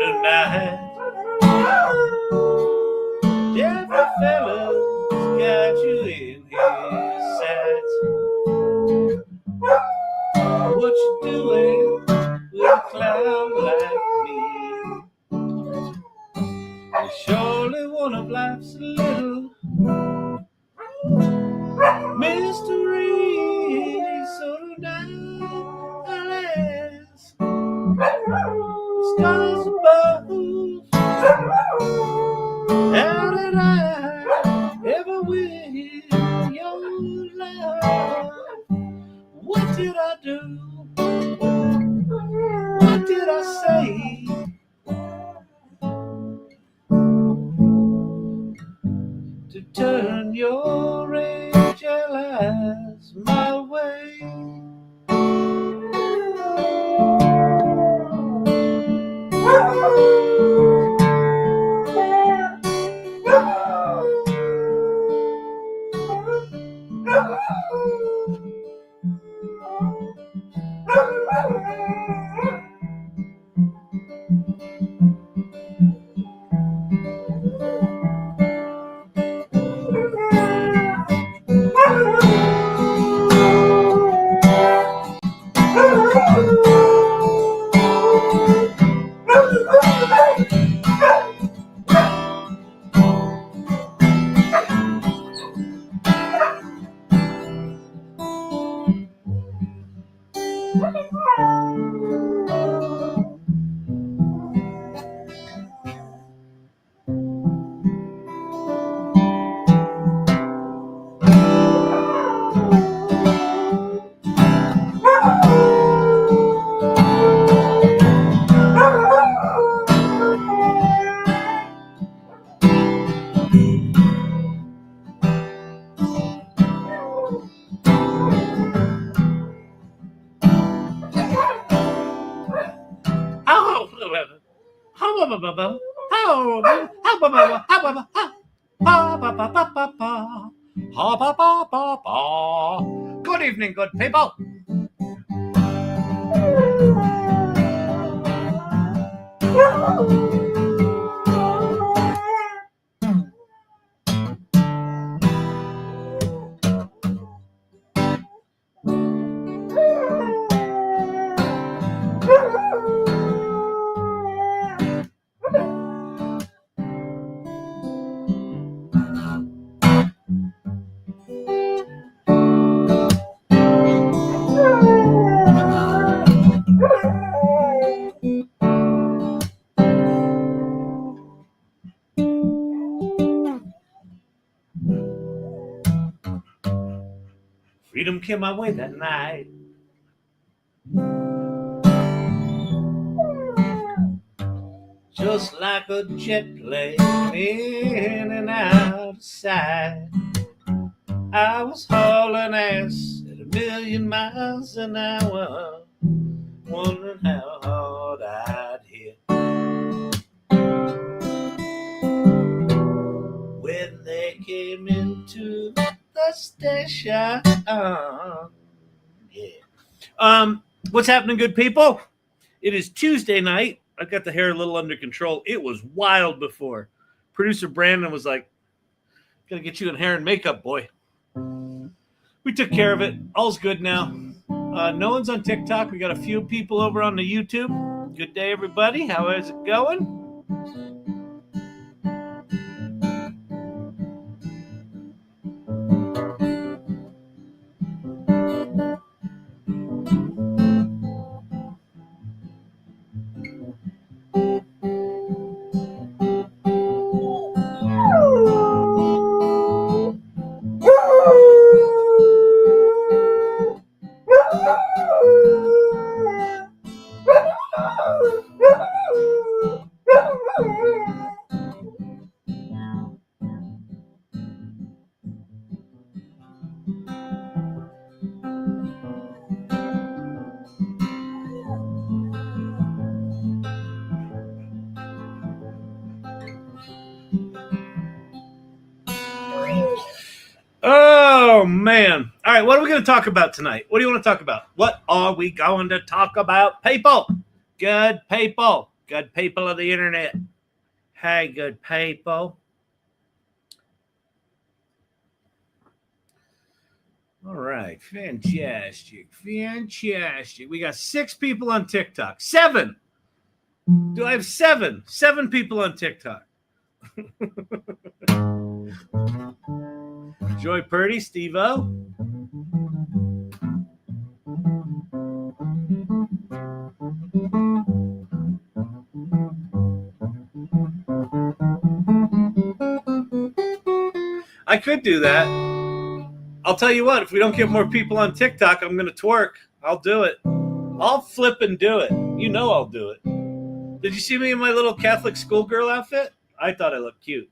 tonight. Every fella's got you in his sights. What you doing with a clown like me? It's surely one of life's little mysteries. So tonight I'll ask the stars above, how did I ever win your love? What did I do? What did I say to turn your angel eyes my way? Good evening, good people. Freedom came my way that night. Just like a jet plane in and out of sight. I was hauling ass at 1,000,000 miles an hour, wondering how hard I'd hit. When they came into the station. What's happening, good people? It is Tuesday night. I got the hair a little under control. It was wild before. Producer Brandon was like, "Gotta get you in hair and makeup, boy." We took care of it. All's good now. No one's on TikTok. We got a few people over on the YouTube. Good day, everybody. How is it going? Oh, man. All right, what are we going to talk about tonight? What do you want to talk about? What are we going to talk about, people? Good people. Good people of the internet. Hey, good people. All right. Fantastic. We got 6 people on TikTok. 7. Do I have 7? 7 people on TikTok. Joy Purdy, Steve-O. I could do that. I'll tell you what, if we don't get more people on TikTok, I'm going to twerk. I'll do it. I'll flip and do it. You know I'll do it. Did you see me in my little Catholic schoolgirl outfit? I thought I looked cute.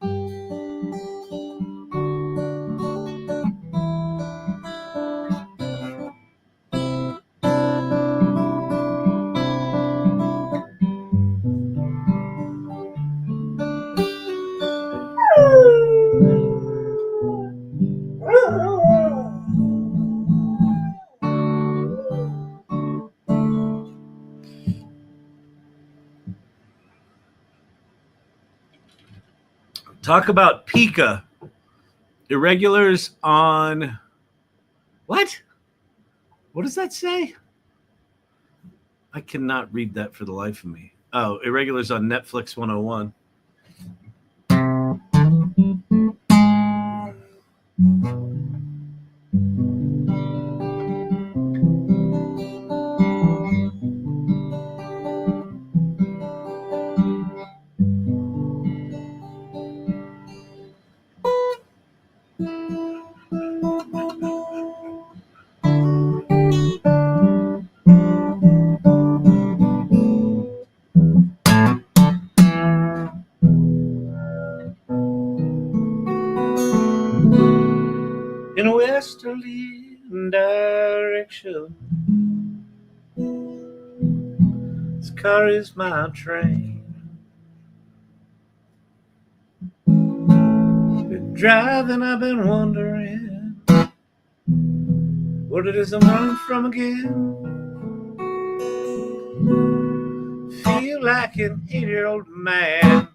Talk about Pika. Irregulars on... What? What does that say? I cannot read that for the life of me. Oh, Irregulars on Netflix 101. In a westerly direction, this car is my train. Been driving, I've been wondering what it is I'm running from again. Feel like an 8-year-old man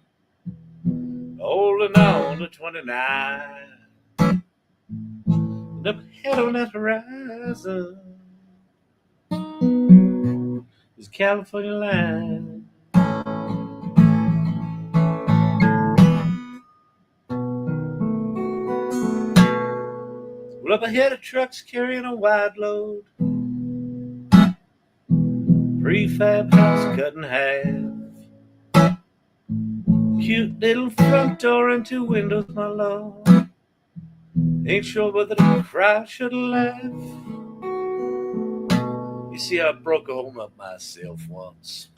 holding on to 29. Up ahead on that horizon is California line. Well, up ahead a truck's carrying a wide load. Prefab house cut in half. Cute little front door and 2 windows, my lord. Ain't sure whether to cry or should laugh. You see, I broke a home up myself once.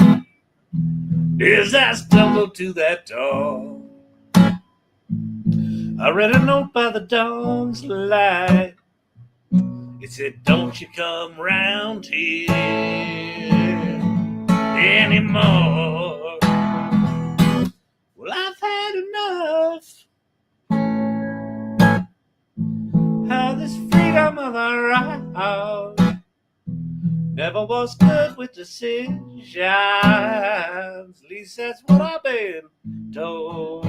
As I stumbled to that door, I read a note by the dawn's light. It said, don't you come round here anymore. Well, I've had enough how this freedom of our house never was good with decisions. At least that's what I've been told.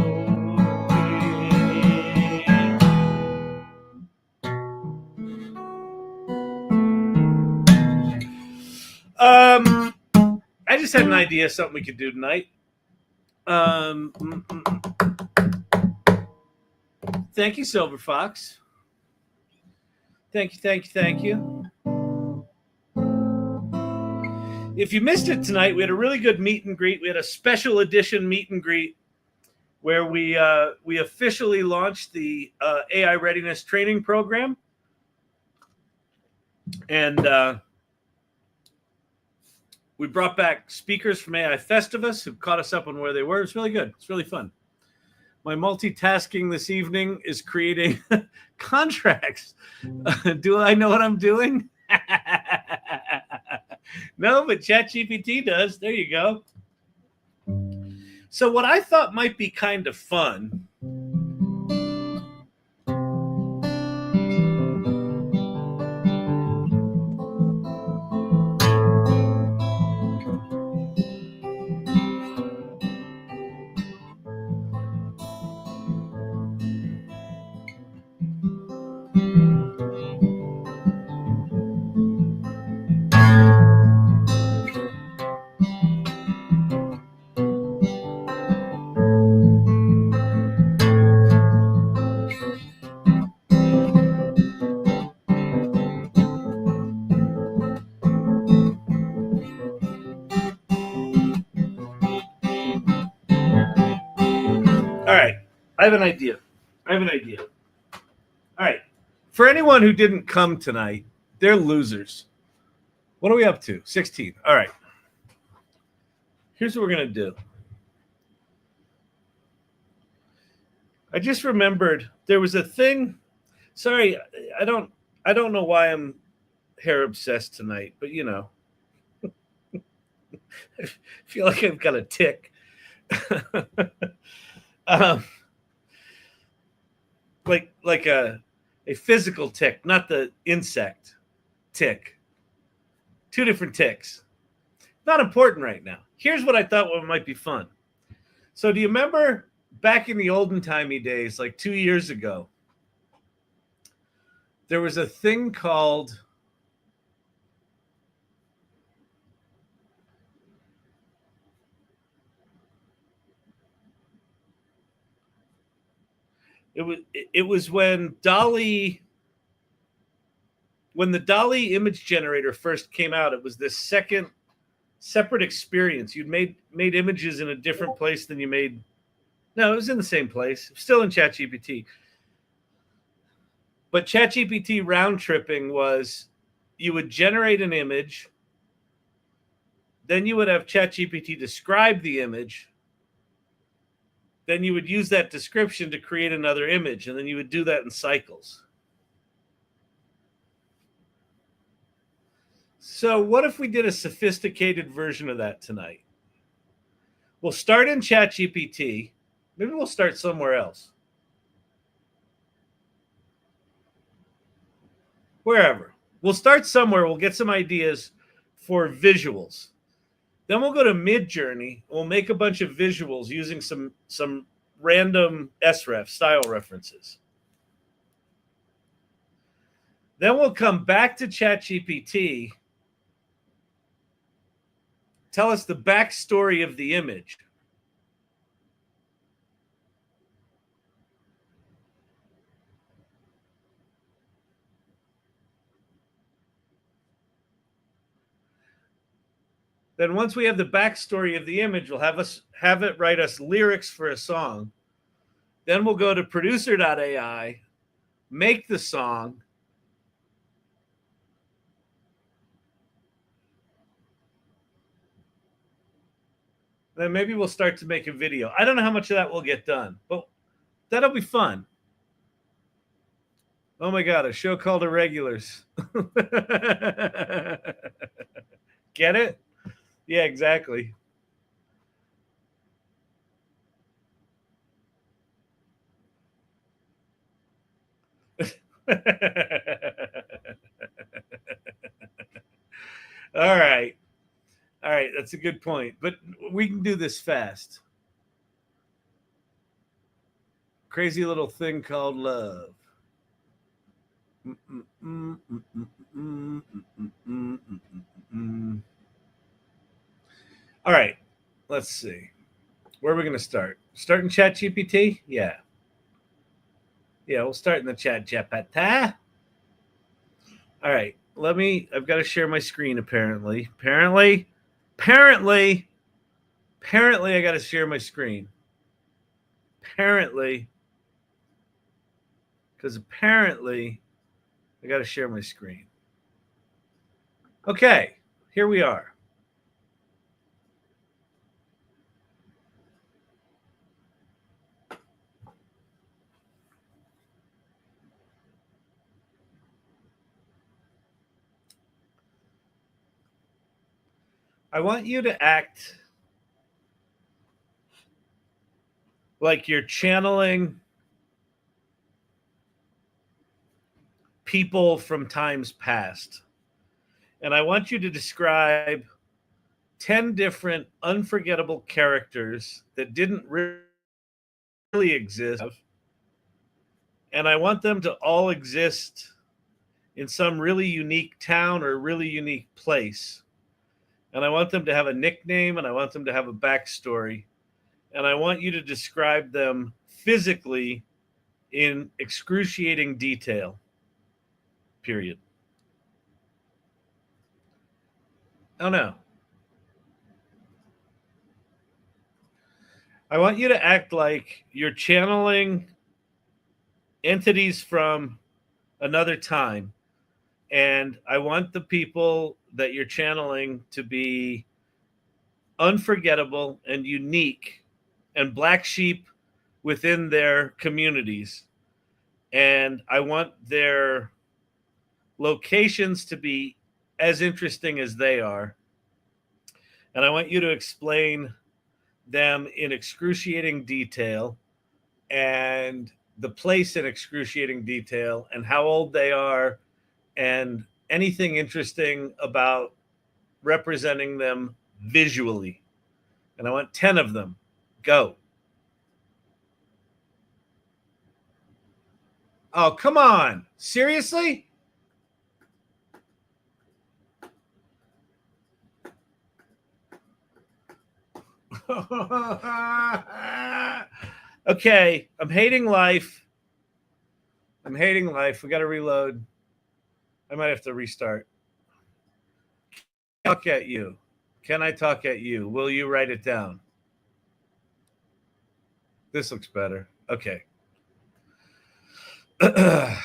I just had an idea of something we could do tonight. Thank you, Silver Fox. Thank you. If you missed it tonight, we had a really good meet and greet. We had a special edition meet and greet where we officially launched the AI readiness training program. And we brought back speakers from AI Festivus who caught us up on where they were. It's really good. It's really fun. My multitasking this evening is creating contracts. Do I know what I'm doing? No, but ChatGPT does. There you go. So what I thought might be kind of fun All right. I have an idea. All right. For anyone who didn't come tonight, they're losers. What are we up to? 16. All right. Here's what we're going to do. I just remembered there was a thing. Sorry, I don't know why I'm hair obsessed tonight, but I feel like I've got a tick. um, like a physical tick, not the insect tick. Two different ticks. Not important right now. Here's what I thought might be fun. So do you remember back in the olden timey days, like 2 years ago, there was a thing called it was when the Dolly image generator first came out. It was this second separate experience. You'd made images in a different place than you made. No, it was in the same place, still in ChatGPT. But ChatGPT round tripping was you would generate an image, then you would have ChatGPT describe the image, then you would use that description to create another image, and then you would do that in cycles. So what if we did a sophisticated version of that tonight? We'll start in ChatGPT. Maybe we'll start somewhere else. Wherever. We'll start somewhere. We'll get some ideas for visuals. Then we'll go to Midjourney. We'll make a bunch of visuals using some random SREF style references. Then we'll come back to ChatGPT. Tell us the backstory of the image. Then once we have the backstory of the image, we'll have it write us lyrics for a song. Then we'll go to Producer.ai, make the song. Then maybe we'll start to make a video. I don't know how much of that will get done, but that'll be fun. Oh my God, a show called Irregulars. Get it? Yeah, exactly. All right. All right, that's a good point. But we can do this fast. Crazy little thing called love. All right, let's see. Where are we going to start? Start in ChatGPT? Yeah. Yeah, we'll start in the ChatGPT. All right, I've got to share my screen apparently. Apparently, I got to share my screen. Apparently, because apparently I got to share my screen. Okay, here we are. I want you to act like you're channeling people from times past. And I want you to describe 10 different unforgettable characters that didn't really exist. And I want them to all exist in some really unique town or really unique place. And I want them to have a nickname and I want them to have a backstory. And I want you to describe them physically in excruciating detail. Period. Oh no. I want you to act like you're channeling entities from another time. And I want the people that you're channeling to be unforgettable and unique and black sheep within their communities. And I want their locations to be as interesting as they are. And I want you to explain them in excruciating detail, and the place in excruciating detail, and how old they are, and anything interesting about representing them visually. And I want 10 of them. Go. Oh, come on. Seriously? Okay, I'm hating life. I'm hating life. We got to reload. I might have to restart. Talk at you. Can I talk at you? Will you write it down? This looks better. Okay. All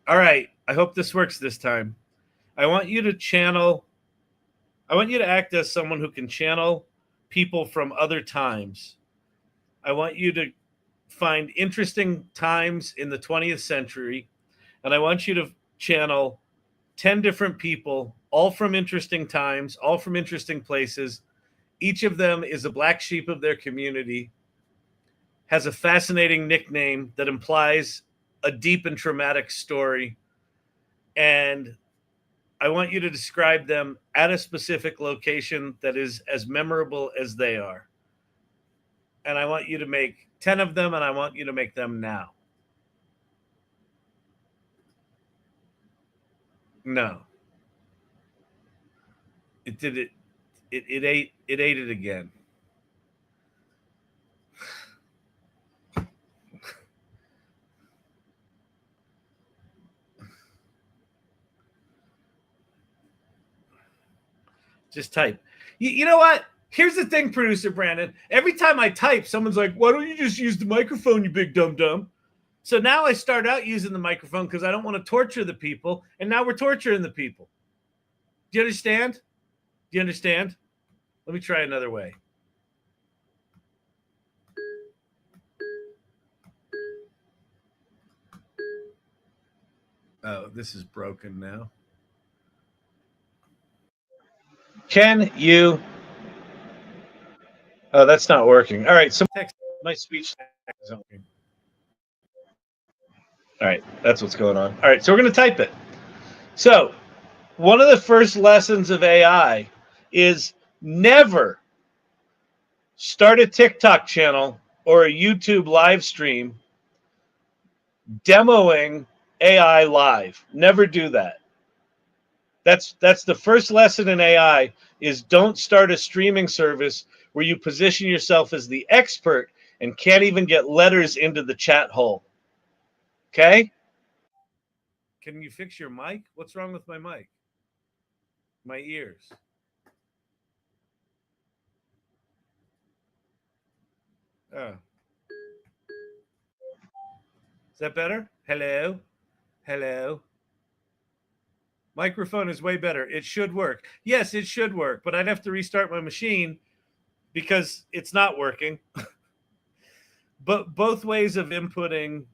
right. I hope this works this time. I want you to act as someone who can channel people from other times. I want you to find interesting times in the 20th century, and I want you to channel 10 different people, all from interesting times, all from interesting places. Each of them is a black sheep of their community, has a fascinating nickname that implies a deep and traumatic story, and I want you to describe them at a specific location that is as memorable as they are. And I want you to make 10 of them, and I want you to make them now. No. It did it. It ate it again. Just type. You know what? Here's the thing, producer Brandon. Every time I type, someone's like, "Why don't you just use the microphone, you big dum dum?" So now I start out using the microphone because I don't want to torture the people, and now we're torturing the people. Do you understand? Do you understand? Let me try another way. Oh, this is broken now. Can you? Oh, that's not working. All right, so my speech is working. All right, that's what's going on. All right, so we're going to type it. So, one of the first lessons of AI is never start a TikTok channel or a YouTube live stream demoing AI live. Never do that. That's the first lesson in AI is don't start a streaming service where you position yourself as the expert and can't even get letters into the chat hole. Okay? Can you fix your mic? What's wrong with my mic? My ears. Oh. Is that better? Hello? Hello? Microphone is way better. It should work. Yes, it should work, but I'd have to restart my machine because it's not working. But both ways of inputting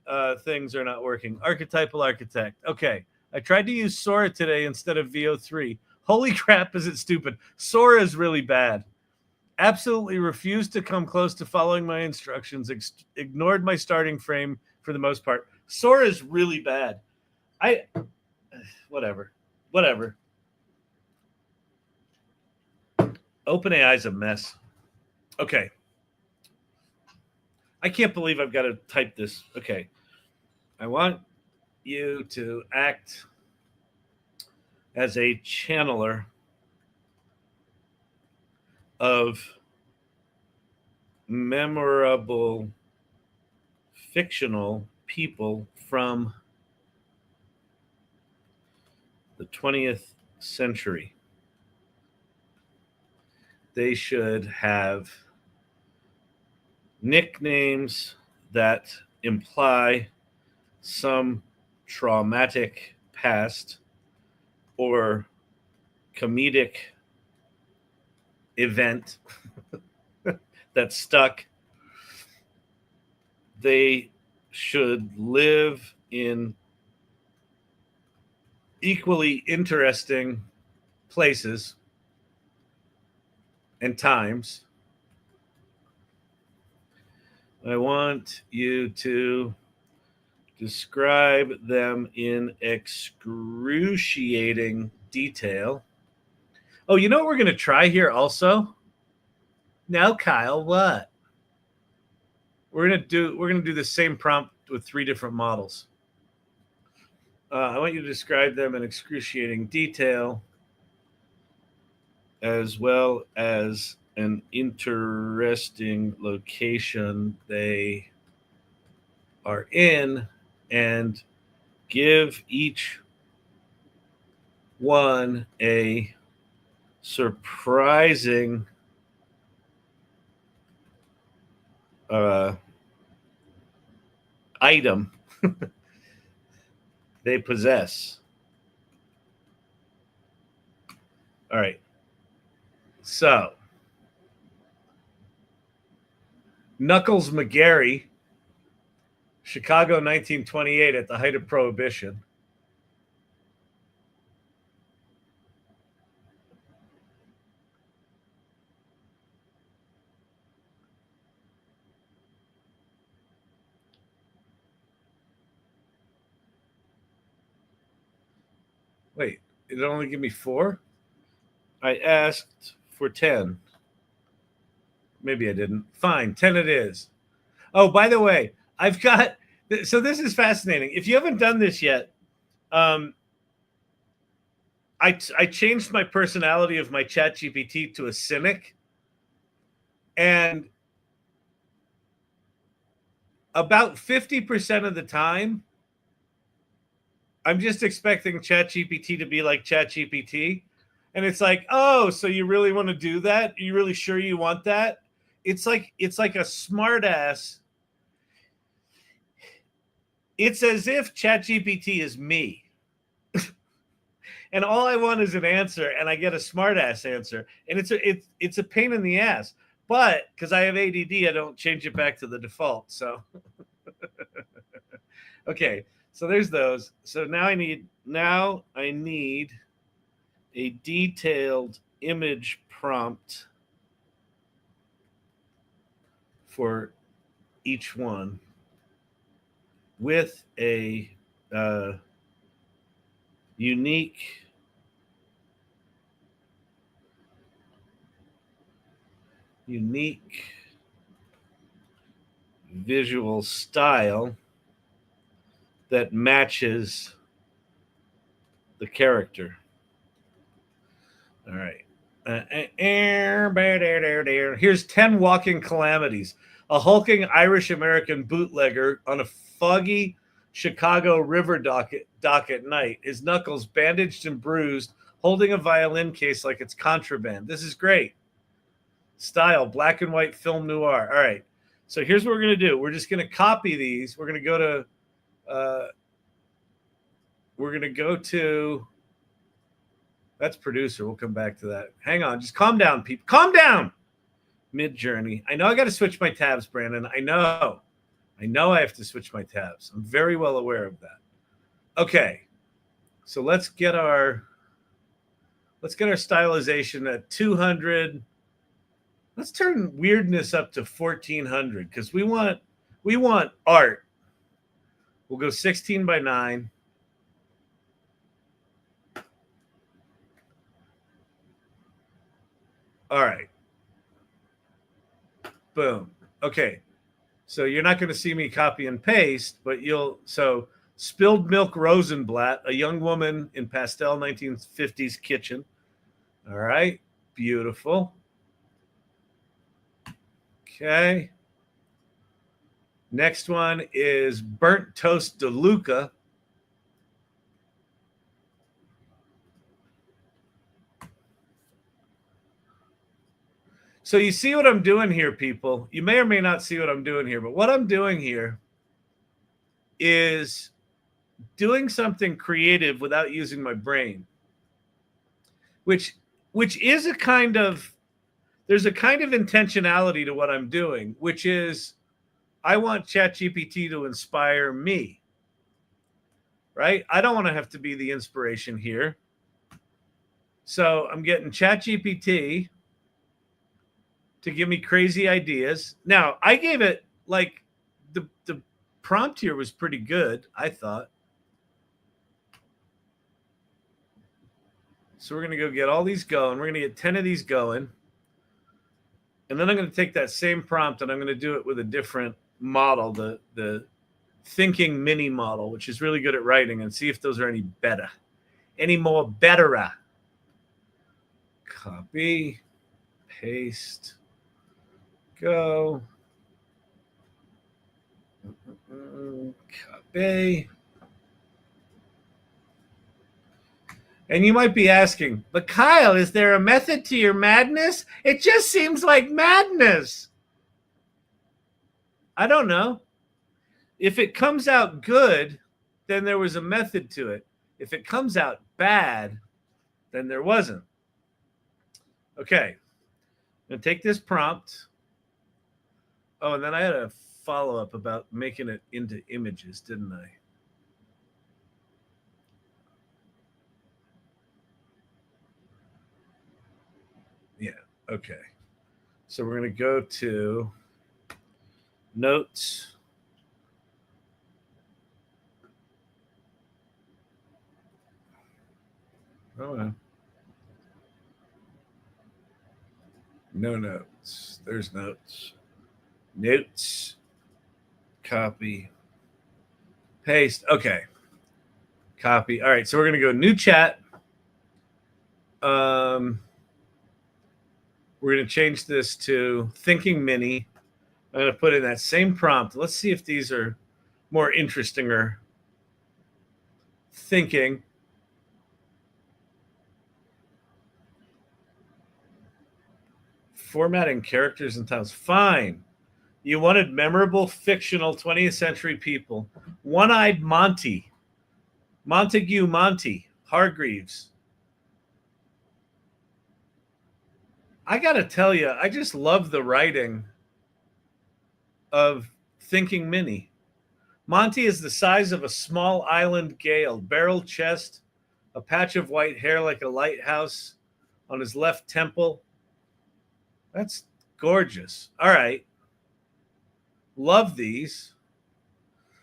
things are not working. Archetypal Architect. Okay. I tried to use Sora today instead of VO3. Holy crap, is it stupid. Sora is really bad. Absolutely refused to come close to following my instructions. Ignored my starting frame for the most part. Sora is really bad. Whatever. OpenAI is a mess. Okay. I can't believe I've got to type this. Okay. I want you to act as a channeler of memorable fictional people from the 20th century. They should have nicknames that imply some traumatic past or comedic event that stuck. They should live in equally interesting places and times. I want you to describe them in excruciating detail. Oh, you know what we're going to try here also? Now, Kyle, what? We're going to do the same prompt with 3 different models. I want you to describe them in excruciating detail, as well as an interesting location they are in, and give each one a surprising item they possess. All right. So, Knuckles McGarry, Chicago 1928, at the height of Prohibition. Wait, it only give me 4? I asked for 10. Maybe I didn't. Fine, 10 it is. Oh, by the way, I've got, so this is fascinating. If you haven't done this yet, I changed my personality of my ChatGPT to a cynic, and about 50% of the time, I'm just expecting ChatGPT to be like ChatGPT. And it's like, oh, so you really want to do that? Are you really sure you want that? It's like a smart ass. It's as if ChatGPT is me. And all I want is an answer, and I get a smart ass answer. And it's a pain in the ass. But because I have ADD, I don't change it back to the default. So okay. So there's those. So now I need a detailed image prompt for each one with a unique visual style that matches the character. All right. Here's 10 walking calamities. A hulking Irish-American bootlegger on a foggy Chicago river dock at night. His knuckles bandaged and bruised, holding a violin case like it's contraband. This is great. Style, black and white film noir. All right. So here's what we're going to do. We're just going to copy these. We're going to go to that's producer. We'll come back to that. Hang on. Just calm down, people. Calm down. Midjourney. I know I got to switch my tabs, Brandon. I know I have to switch my tabs. I'm very well aware of that. Okay. So let's get our stylization at 200. Let's turn weirdness up to 1400 because we want art. We'll go 16 by 9. All right. Boom. Okay. So you're not going to see me copy and paste, but Spilled Milk Rosenblatt, a young woman in pastel 1950s kitchen. All right. Beautiful. Okay. Next one is Burnt Toast DeLuca. So you see what I'm doing here, people. You may or may not see what I'm doing here, but what I'm doing here is doing something creative without using my brain, which is a kind of, there's a kind of intentionality to what I'm doing, which is I want ChatGPT to inspire me, right? I don't want to have to be the inspiration here. So I'm getting ChatGPT to give me crazy ideas. Now, I gave it, like, the prompt here was pretty good, I thought. So we're going to go get all these going. We're going to get 10 of these going. And then I'm going to take that same prompt and I'm going to do it with a different model, the Thinking Mini model, which is really good at writing, and see if those are any better. Any more better. Copy, paste, go. Copy. And you might be asking, but Kyle, is there a method to your madness? It just seems like madness. I don't know. If it comes out good, then there was a method to it. If it comes out bad, then there wasn't. Okay. I'm going to take this prompt. Oh, and then I had a follow-up about making it into images, didn't I? Yeah, okay. So we're going to go to notes. Oh, no. No notes. There's notes. Notes. Copy. Paste. Okay. Copy. All right. So we're going to go new chat. We're going to change this to Thinking Mini. I'm going to put in that same prompt. Let's see if these are more interesting or thinking. Formatting characters and titles. Fine. You wanted memorable, fictional 20th century people. One-eyed Monty. Montague Monty. Hargreaves. I got to tell you, I just love the writing of Thinking Mini. Monty is the size of a small island gale, barrel chest, a patch of white hair like a lighthouse on his left temple. That's gorgeous. All right. Love these.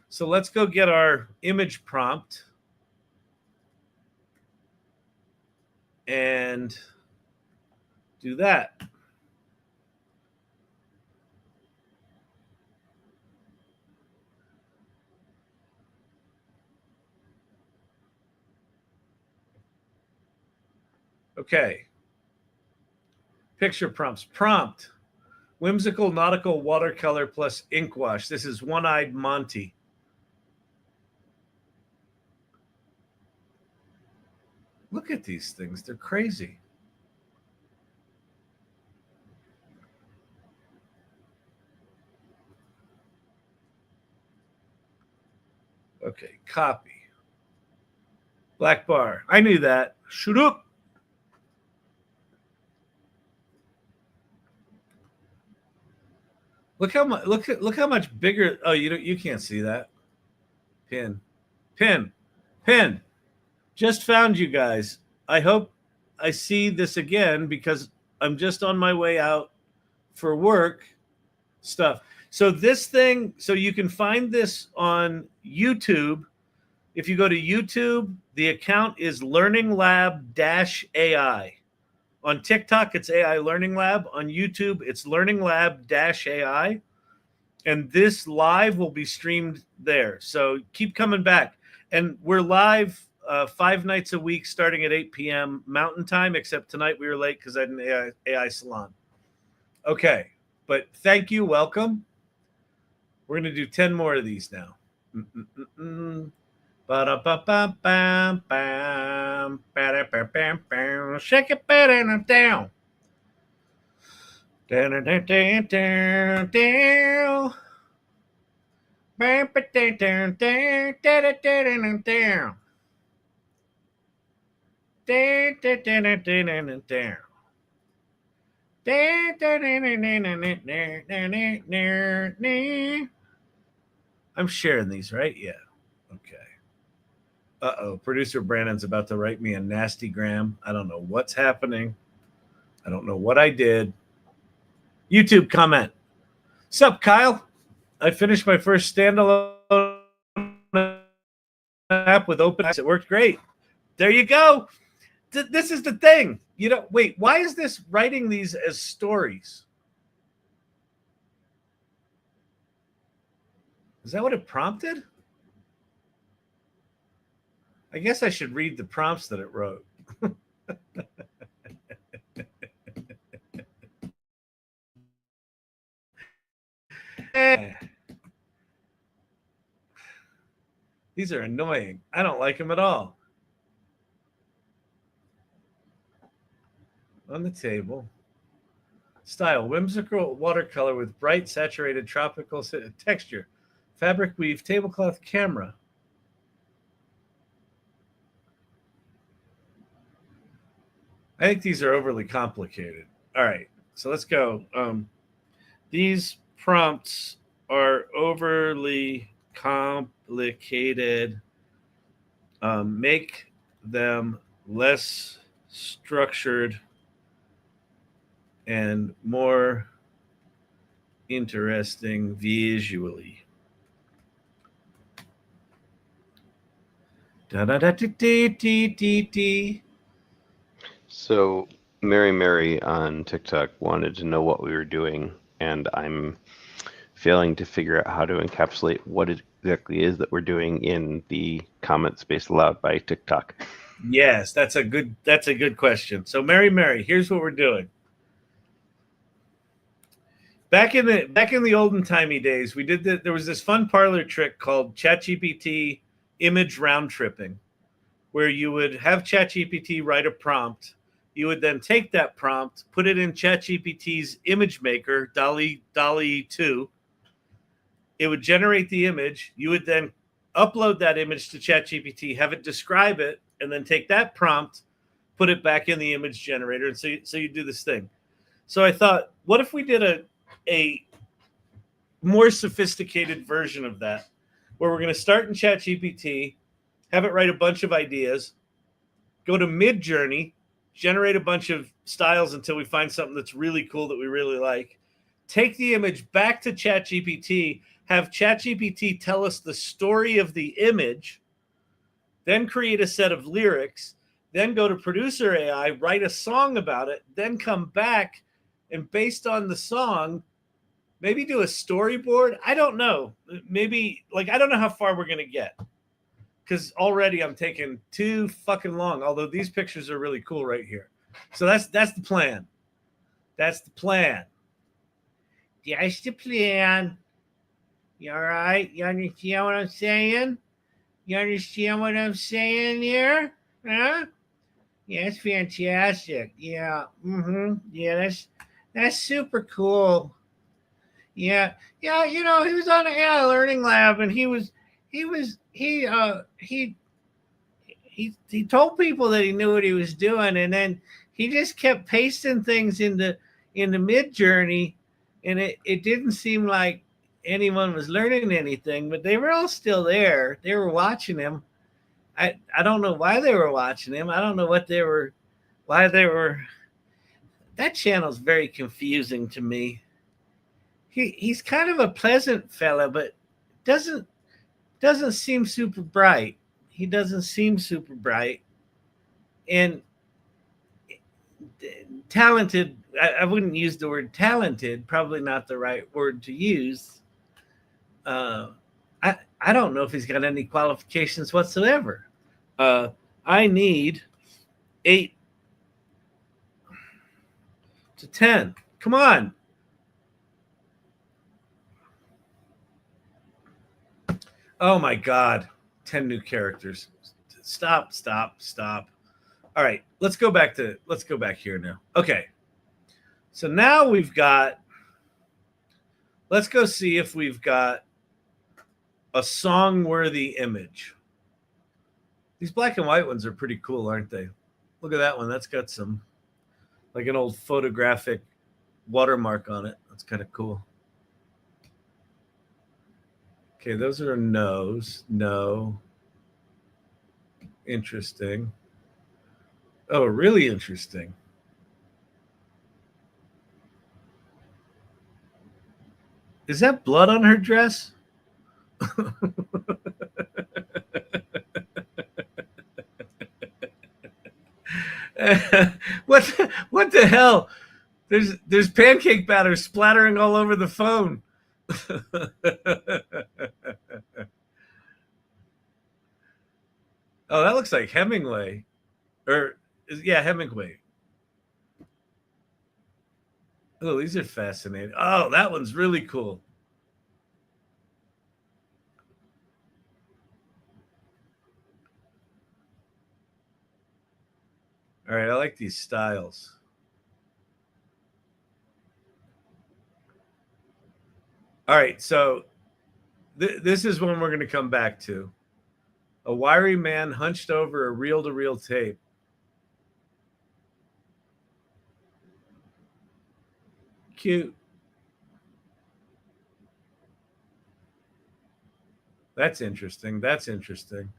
So let's go get our image prompt and do that. Okay. Picture prompts. Prompt. Whimsical nautical watercolor plus ink wash. This is One-Eyed Monty. Look at these things. They're crazy. Okay, copy. Black bar. I knew that. Shoot up. Look how much. Look how much bigger. Oh, you can't see that. Pin. Just found you guys. I hope I see this again because I'm just on my way out for work stuff. So this thing, so you can find this on YouTube. If you go to YouTube, the account is Learning Lab-AI. On TikTok, it's AI Learning Lab. On YouTube, it's Learning Lab-AI. And this live will be streamed there. So keep coming back. And we're live 5 nights a week starting at 8 p.m. Mountain Time, except tonight we were late because I had an AI salon. Okay, but thank you. Welcome. We're going to do 10 more of these now. Shake it better down. I'm sharing these, right? Yeah. Okay. Uh-oh. Producer Brandon's about to write me a nasty gram. I don't know what's happening. I don't know what I did. YouTube comment. Sup, Kyle? I finished my first standalone app with OpenAI. It worked great. There you go. This is the thing. You know, wait, why is this writing these as stories? Is that what it prompted? I guess I should read the prompts that it wrote. These are annoying. I don't like them at all. On the table. Style, whimsical watercolor with bright, saturated tropical texture. Fabric weave, tablecloth camera. I think these are overly complicated. All right, so let's go. These prompts are overly complicated. Make them less structured and more interesting visually. So Mary on TikTok wanted to know what we were doing, and I'm failing to figure out how to encapsulate what it exactly is that we're doing in the comment space allowed by TikTok. Yes, that's a good question. So Mary, here's what we're doing. Back in the olden timey days, there was this fun parlor trick called ChatGPT image round tripping, where you would have ChatGPT write a prompt. You would then take that prompt, put it in ChatGPT's image maker, DALL-E 2. It would generate the image. You would then upload that image to ChatGPT, have it describe it, and then take that prompt, put it back in the image generator. And so you do this thing. So I thought, what if we did a more sophisticated version of that, where we're going to start in ChatGPT, have it write a bunch of ideas, go to Midjourney, generate a bunch of styles until we find something that's really cool that we really like, take the image back to ChatGPT, have ChatGPT tell us the story of the image, then create a set of lyrics, then go to Producer.ai, write a song about it, then come back and based on the song, maybe do a storyboard. I don't know. Maybe, like, I don't know how far we're going to get. Because already I'm taking too fucking long, although these pictures are really cool right here. So that's the plan. That's the plan. That's the plan. You all right? You understand what I'm saying? You understand what I'm saying here? Huh? Yeah, it's fantastic. Yeah. Yeah, that's super cool. Yeah. Yeah, you know, he was on a learning lab and he told people that he knew what he was doing, and then he just kept pasting things into Midjourney, and it didn't seem like anyone was learning anything, but they were all still there. They were watching him. I don't know why they were watching him. I don't know why they were. That channel's very confusing to me. He's kind of a pleasant fella, but doesn't seem super bright. He doesn't seem super bright and talented. I wouldn't use the word talented, probably not the right word to use. I don't know if he's got any qualifications whatsoever. I need 8 to 10. Come on. Oh my God. 10 new characters. Stop. All right, let's go back here now. Okay. So now we've got, let's go see if we've got a Songworthy Image. These black and white ones are pretty cool, aren't they? Look at that one. That's got some, like an old photographic watermark on it. That's kind of cool. Okay, those are no's. No. Interesting. Oh, really interesting. Is that blood on her dress? What the hell? There's pancake batter splattering all over the phone. Oh, that looks like Hemingway. Yeah, Hemingway. Oh, these are fascinating. Oh, that one's really cool. All right, I like these styles. All right, so this is one we're going to come back to. A wiry man hunched over a reel-to-reel tape. Cute. That's interesting. That's interesting.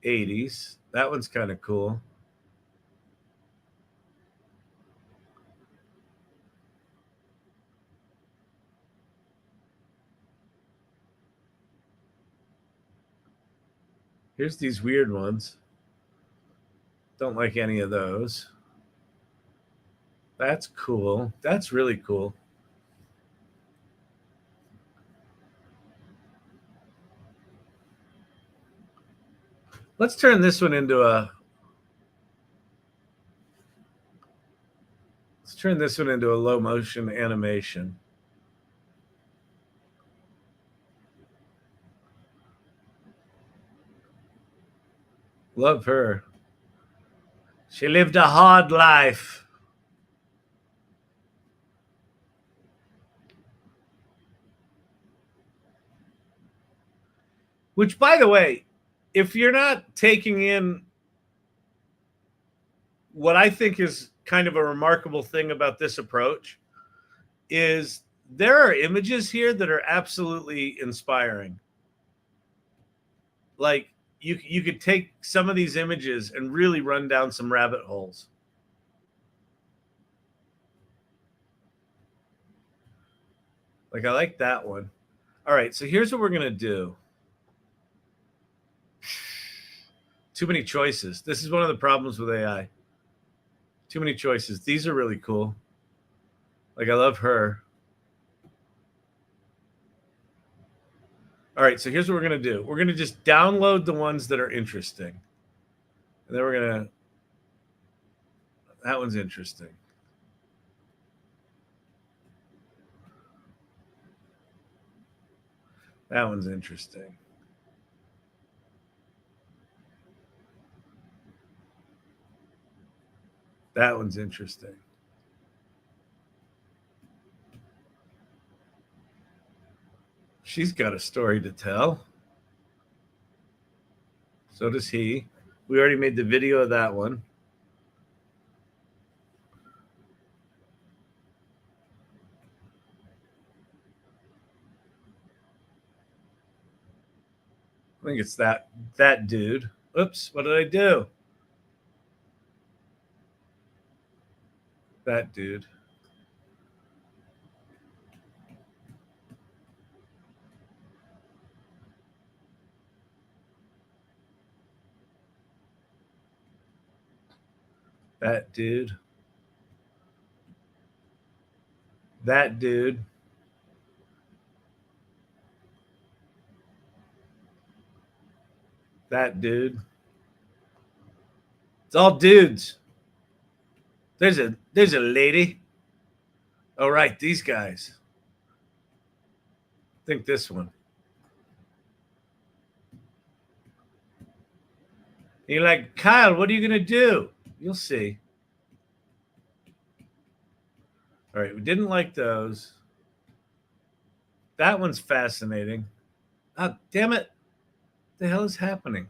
'80s. That one's kind of cool. Here's these weird ones. Don't like any of those. That's cool. That's really cool. Let's turn this one into a low motion animation. Love her. She lived a hard life. Which, by the way, if you're not taking in what I think is kind of a remarkable thing about this approach, is there are images here that are absolutely inspiring. Like, you could take some of these images and really run down some rabbit holes. Like, I like that one. All right, so here's what we're going to do. Too many choices. This is one of the problems with AI. Too many choices. These are really cool. Like, I love her. All right, so here's what we're going to do. We're going to just download the ones that are interesting. And then we're going to... That one's interesting. That one's interesting. That one's interesting. She's got a story to tell. So does he. We already made the video of that one. I think it's that dude. Oops, what did I do? That dude. That dude. That dude. That dude. It's all dudes. There's a lady. Oh, right, these guys. I think this one. And you're like, Kyle, what are you going to do? You'll see. All right, we didn't like those. That one's fascinating. Oh, damn it. What the hell is happening?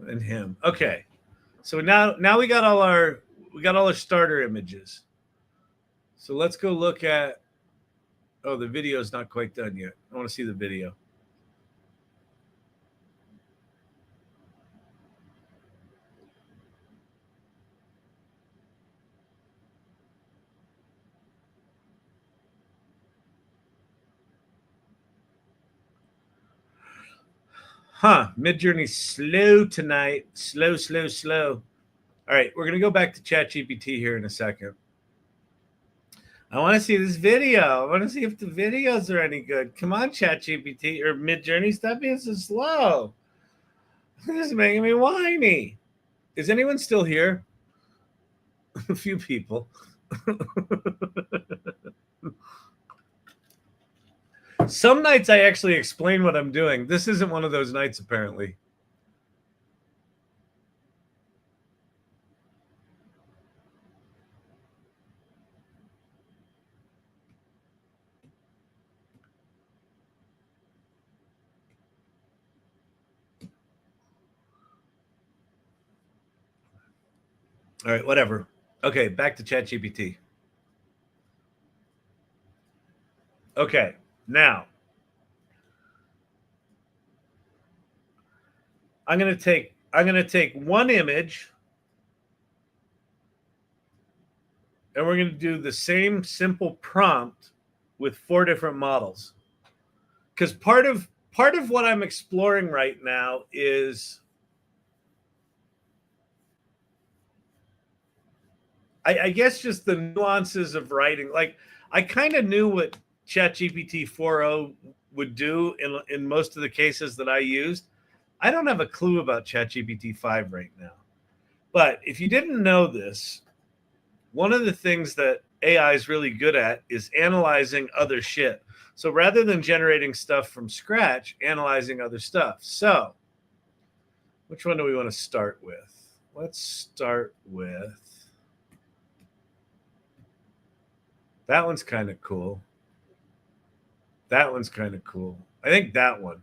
And him. Okay. So now we got all our starter images. So let's go look at. Oh, the video is not quite done yet. I want to see the video. Midjourney slow tonight. Slow. All right, we're going to go back to ChatGPT here in a second. I want to see this video. I want to see if the videos are any good. Come on, ChatGPT or Midjourney, stop being so slow. This is making me whiny. Is anyone still here? A few people. Some nights I actually explain what I'm doing. This isn't one of those nights, apparently. All right, whatever. Okay, back to ChatGPT. Okay, now I'm gonna take one image, and we're gonna do the same simple prompt with 4 different models. Because part of what I'm exploring right now is I guess just the nuances of writing. Like I kind of knew what ChatGPT 4.0 would do in most of the cases that I used. I don't have a clue about ChatGPT 5 right now. But if you didn't know this, one of the things that AI is really good at is analyzing other shit. So rather than generating stuff from scratch, analyzing other stuff. So which one do we want to start with? Let's start with that one's kind of cool. That one's kind of cool. I think that one.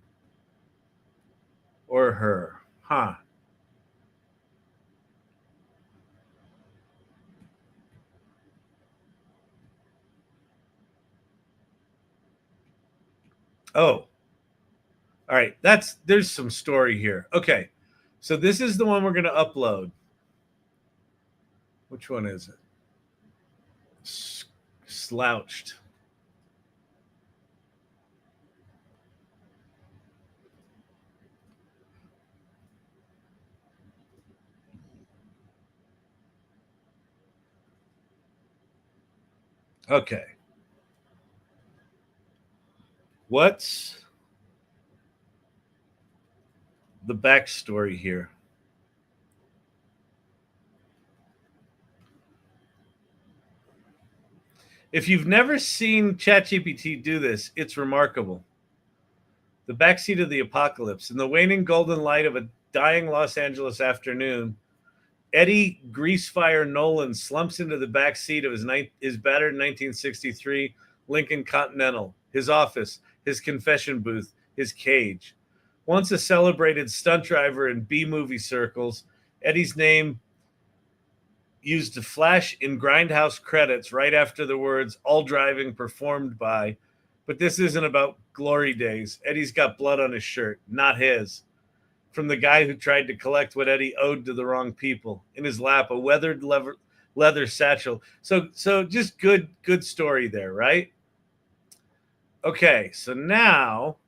Or her. Huh. Oh. All right. There's some story here. Okay. So this is the one we're going to upload. Which one is it? Slouched. Okay. What's the backstory here? If you've never seen ChatGPT do this, it's remarkable. The backseat of the apocalypse. In the waning golden light of a dying Los Angeles afternoon, Eddie Greasefire Nolan slumps into the back seat of his battered 1963 Lincoln Continental, his office, his confession booth, his cage. Once a celebrated stunt driver in B-movie circles, Eddie's name used to flash in grindhouse credits right after the words "all driving performed by." But this isn't about glory days. Eddie's got blood on his shirt, not his. From the guy who tried to collect what Eddie owed to the wrong people. In his lap, a weathered leather satchel. So just good story there, right? Okay, so now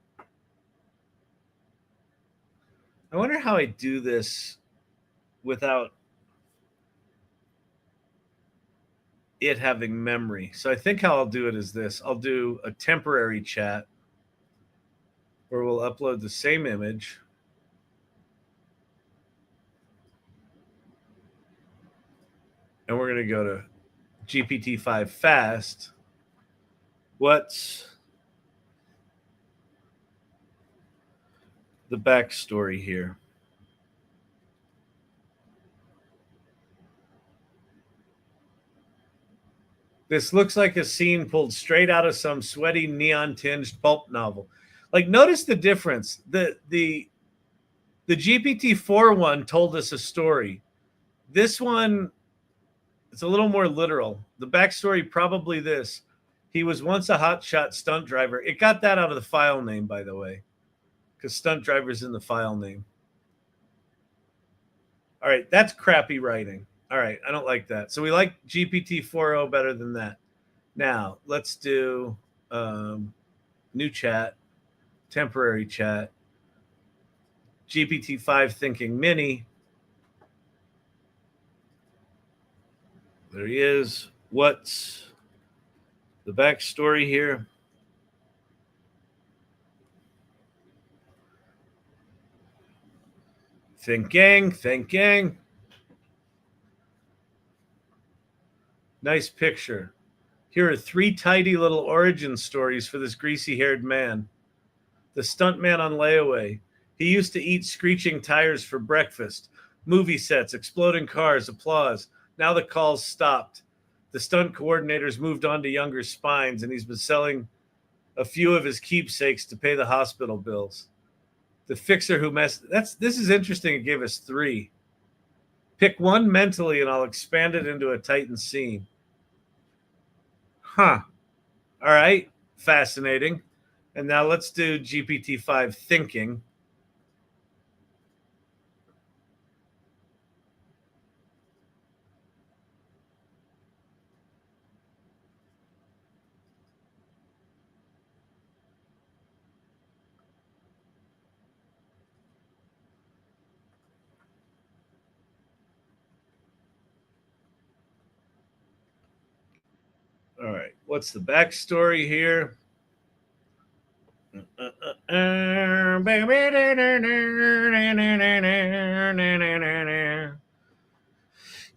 I wonder how I do this without it having memory. So I think how I'll do it is this. I'll do a temporary chat where we'll upload the same image. and we're going to go to GPT-5 fast. What's the backstory here? This looks like a scene pulled straight out of some sweaty neon-tinged pulp novel. Like, notice the difference. The GPT-4 one told us a story. This one, it's a little more literal. The backstory, probably this. He was once a hotshot stunt driver. It got that out of the file name, by the way, because stunt driver's in the file name. All right, that's crappy writing. All right, I don't like that. So we like GPT-4o better than that. Now, let's do new chat, temporary chat, GPT-5 Thinking Mini. There he is. What's the backstory here? Thinking. Nice picture. Here are 3 tidy little origin stories for this greasy-haired man. The stuntman on layaway. He used to eat screeching tires for breakfast. Movie sets, exploding cars, applause. Now the calls stopped. The stunt coordinators moved on to younger spines, and he's been selling a few of his keepsakes to pay the hospital bills. The fixer who messed... This is interesting. It gave us 3. Pick one mentally, and I'll expand it into a Titan scene. Huh. All right. Fascinating. And now let's do GPT-5 Thinking. All right. What's the backstory here?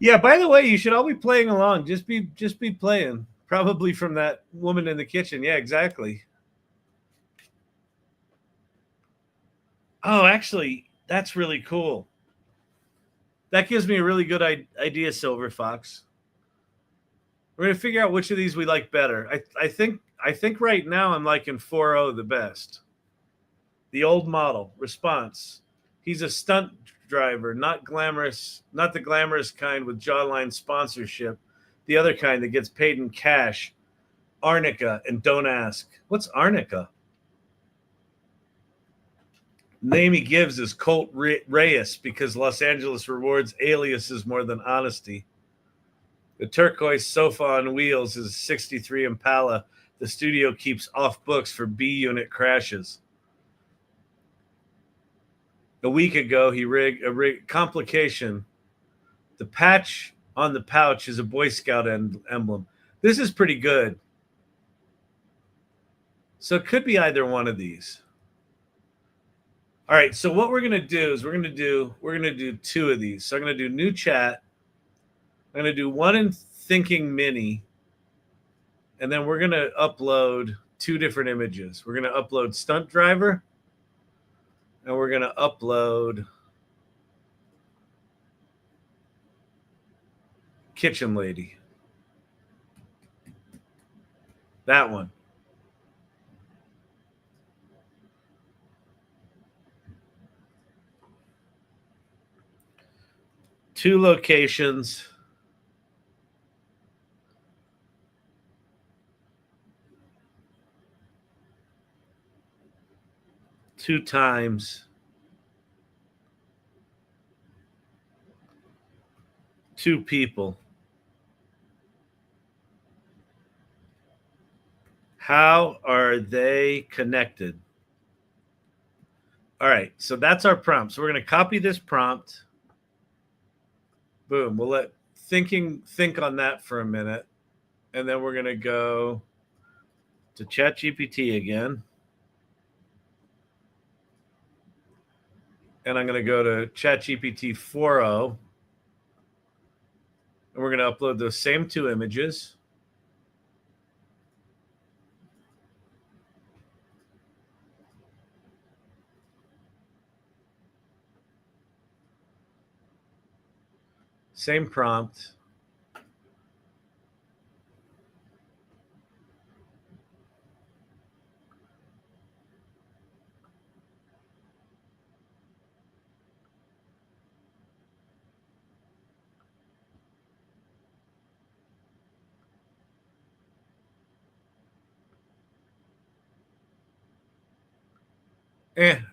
Yeah, by the way, you should all be playing along. Just be playing. Probably from that woman in the kitchen. Yeah, exactly. Oh, actually, that's really cool. That gives me a really good idea, Silver Fox. We're gonna figure out which of these we like better. I think right now I'm liking 4.0 the best. The old model response. He's a stunt driver, not glamorous, not the glamorous kind with jawline sponsorship. The other kind that gets paid in cash. Arnica and don't ask. What's Arnica? Name he gives is Colt Reyes because Los Angeles rewards aliases more than honesty. The turquoise sofa on wheels is a 63 Impala. The studio keeps off books for B unit crashes. A week ago, he rigged a complication. The patch on the pouch is a Boy Scout emblem. This is pretty good. So it could be either one of these. All right, so what we're gonna do is we're gonna do 2 of these. So I'm gonna do new chat. I'm gonna do one in Thinking Mini, and then we're gonna upload 2 different images. We're gonna upload stunt driver, and we're gonna upload kitchen lady. That one. Two locations. Two times. Two people. How are they connected? All right, so that's our prompt. So we're going to copy this prompt. Boom. We'll let thinking think on that for a minute. And then we're going to go to ChatGPT again. And I'm going to go to ChatGPT 4.0. And we're going to upload those same 2 images. Same prompt.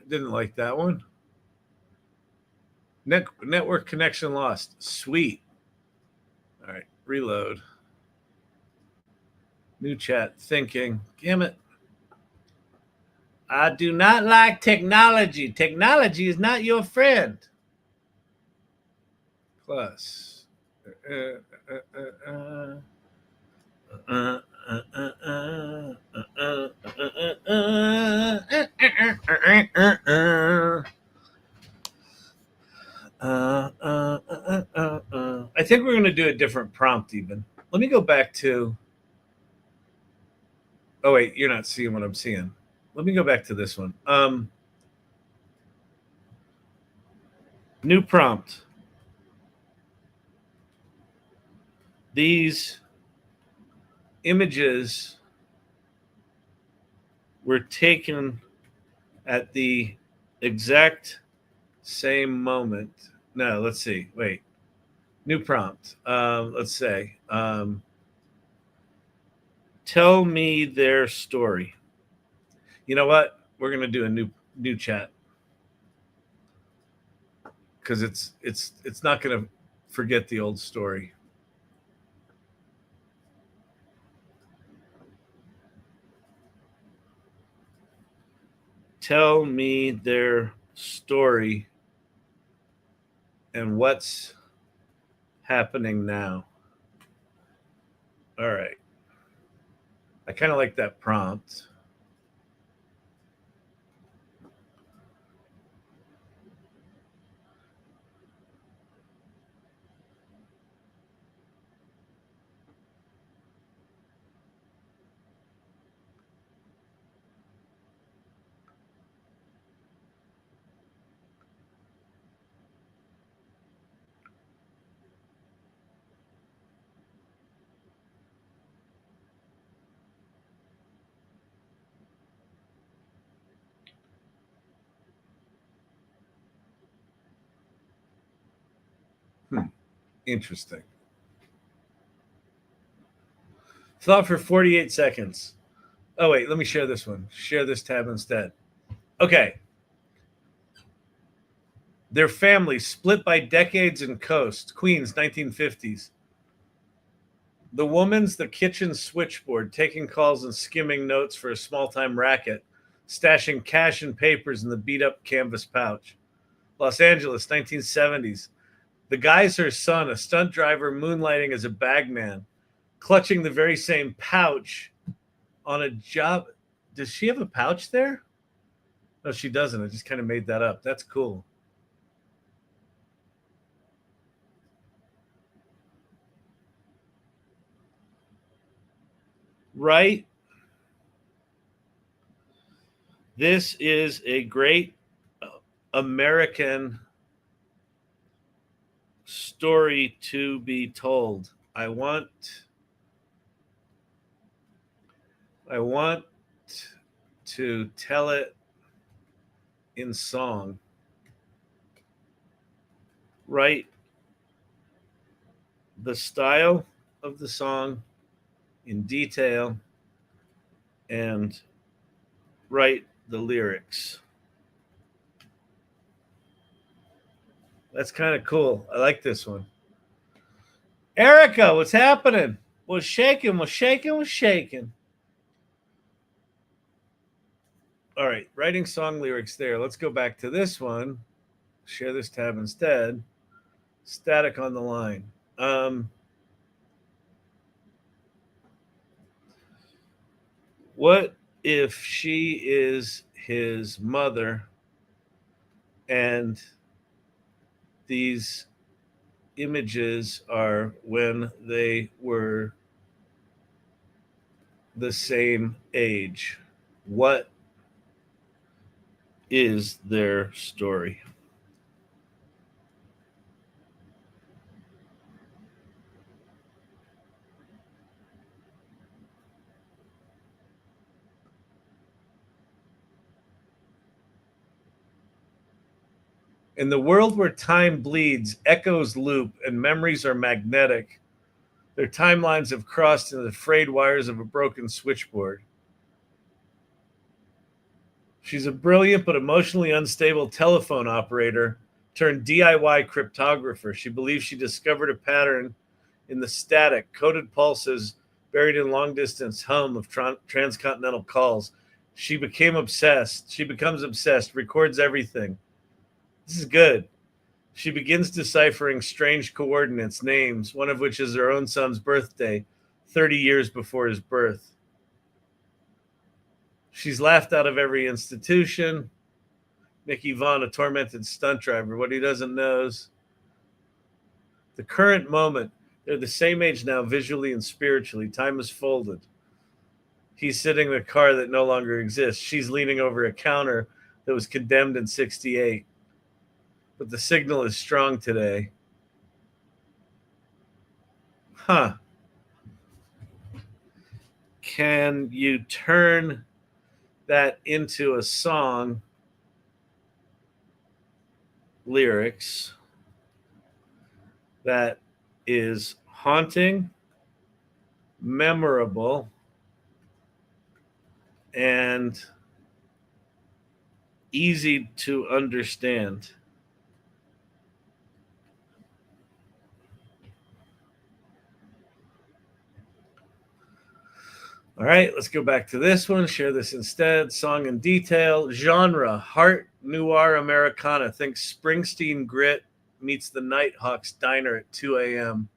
Didn't like that one. Network connection lost. Sweet. All right, reload. New chat, thinking. Damn it. I do not like technology. Technology is not your friend. Plus. I think we're going to do a different prompt even. Let me go back to... Oh, wait, you're not seeing what I'm seeing. Let me go back to this one. New prompt. These images were taken at the exact same moment. No, let's see. Wait. New prompt. Let's say, tell me their story. You know what? We're gonna do a new chat because it's not gonna forget the old story. Tell me their story and what's happening now. All right. I kind of like that prompt. Interesting. Thought for 48 seconds. Oh, wait, let me share this one. Share this tab instead. Okay. Their family split by decades and coast. Queens, 1950s. The woman's the kitchen switchboard, taking calls and skimming notes for a small-time racket, stashing cash and papers in the beat-up canvas pouch. Los Angeles, 1970s. The guy's her son, a stunt driver moonlighting as a bagman, clutching the very same pouch on a job. Does she have a pouch there? No, she doesn't. I just kind of made that up. That's cool. Right? This is a great American story to be told. I want to tell it in song. Write the style of the song in detail and write the lyrics. That's kind of cool. I like this one. Erica, what's happening? Was shaking. All right, writing song lyrics there. Let's go back to this one. Share this tab instead. Static on the line. What if she is his mother and these images are when they were the same age? What is their story? In the world where time bleeds, echoes loop, and memories are magnetic, their timelines have crossed into the frayed wires of a broken switchboard. She's a brilliant but emotionally unstable telephone operator turned DIY cryptographer. She believes she discovered a pattern in the static, coded pulses buried in long distance hum of transcontinental calls. She becomes obsessed, records everything. This is good. She begins deciphering strange coordinates, names, one of which is her own son's birthday, 30 years before his birth. She's laughed out of every institution. Mickey Vaughn, a tormented stunt driver. What he doesn't know is the current moment. They're the same age now, visually and spiritually. Time is folded. He's sitting in a car that no longer exists. She's leaning over a counter that was condemned in 68. But the signal is strong today. Huh. Can you turn that into a song lyrics that is haunting, memorable, and easy to understand? All right, let's go back to this one. Share this instead. Song in detail. Genre, heart noir Americana. Think Springsteen grit meets the Nighthawks diner at 2 a.m.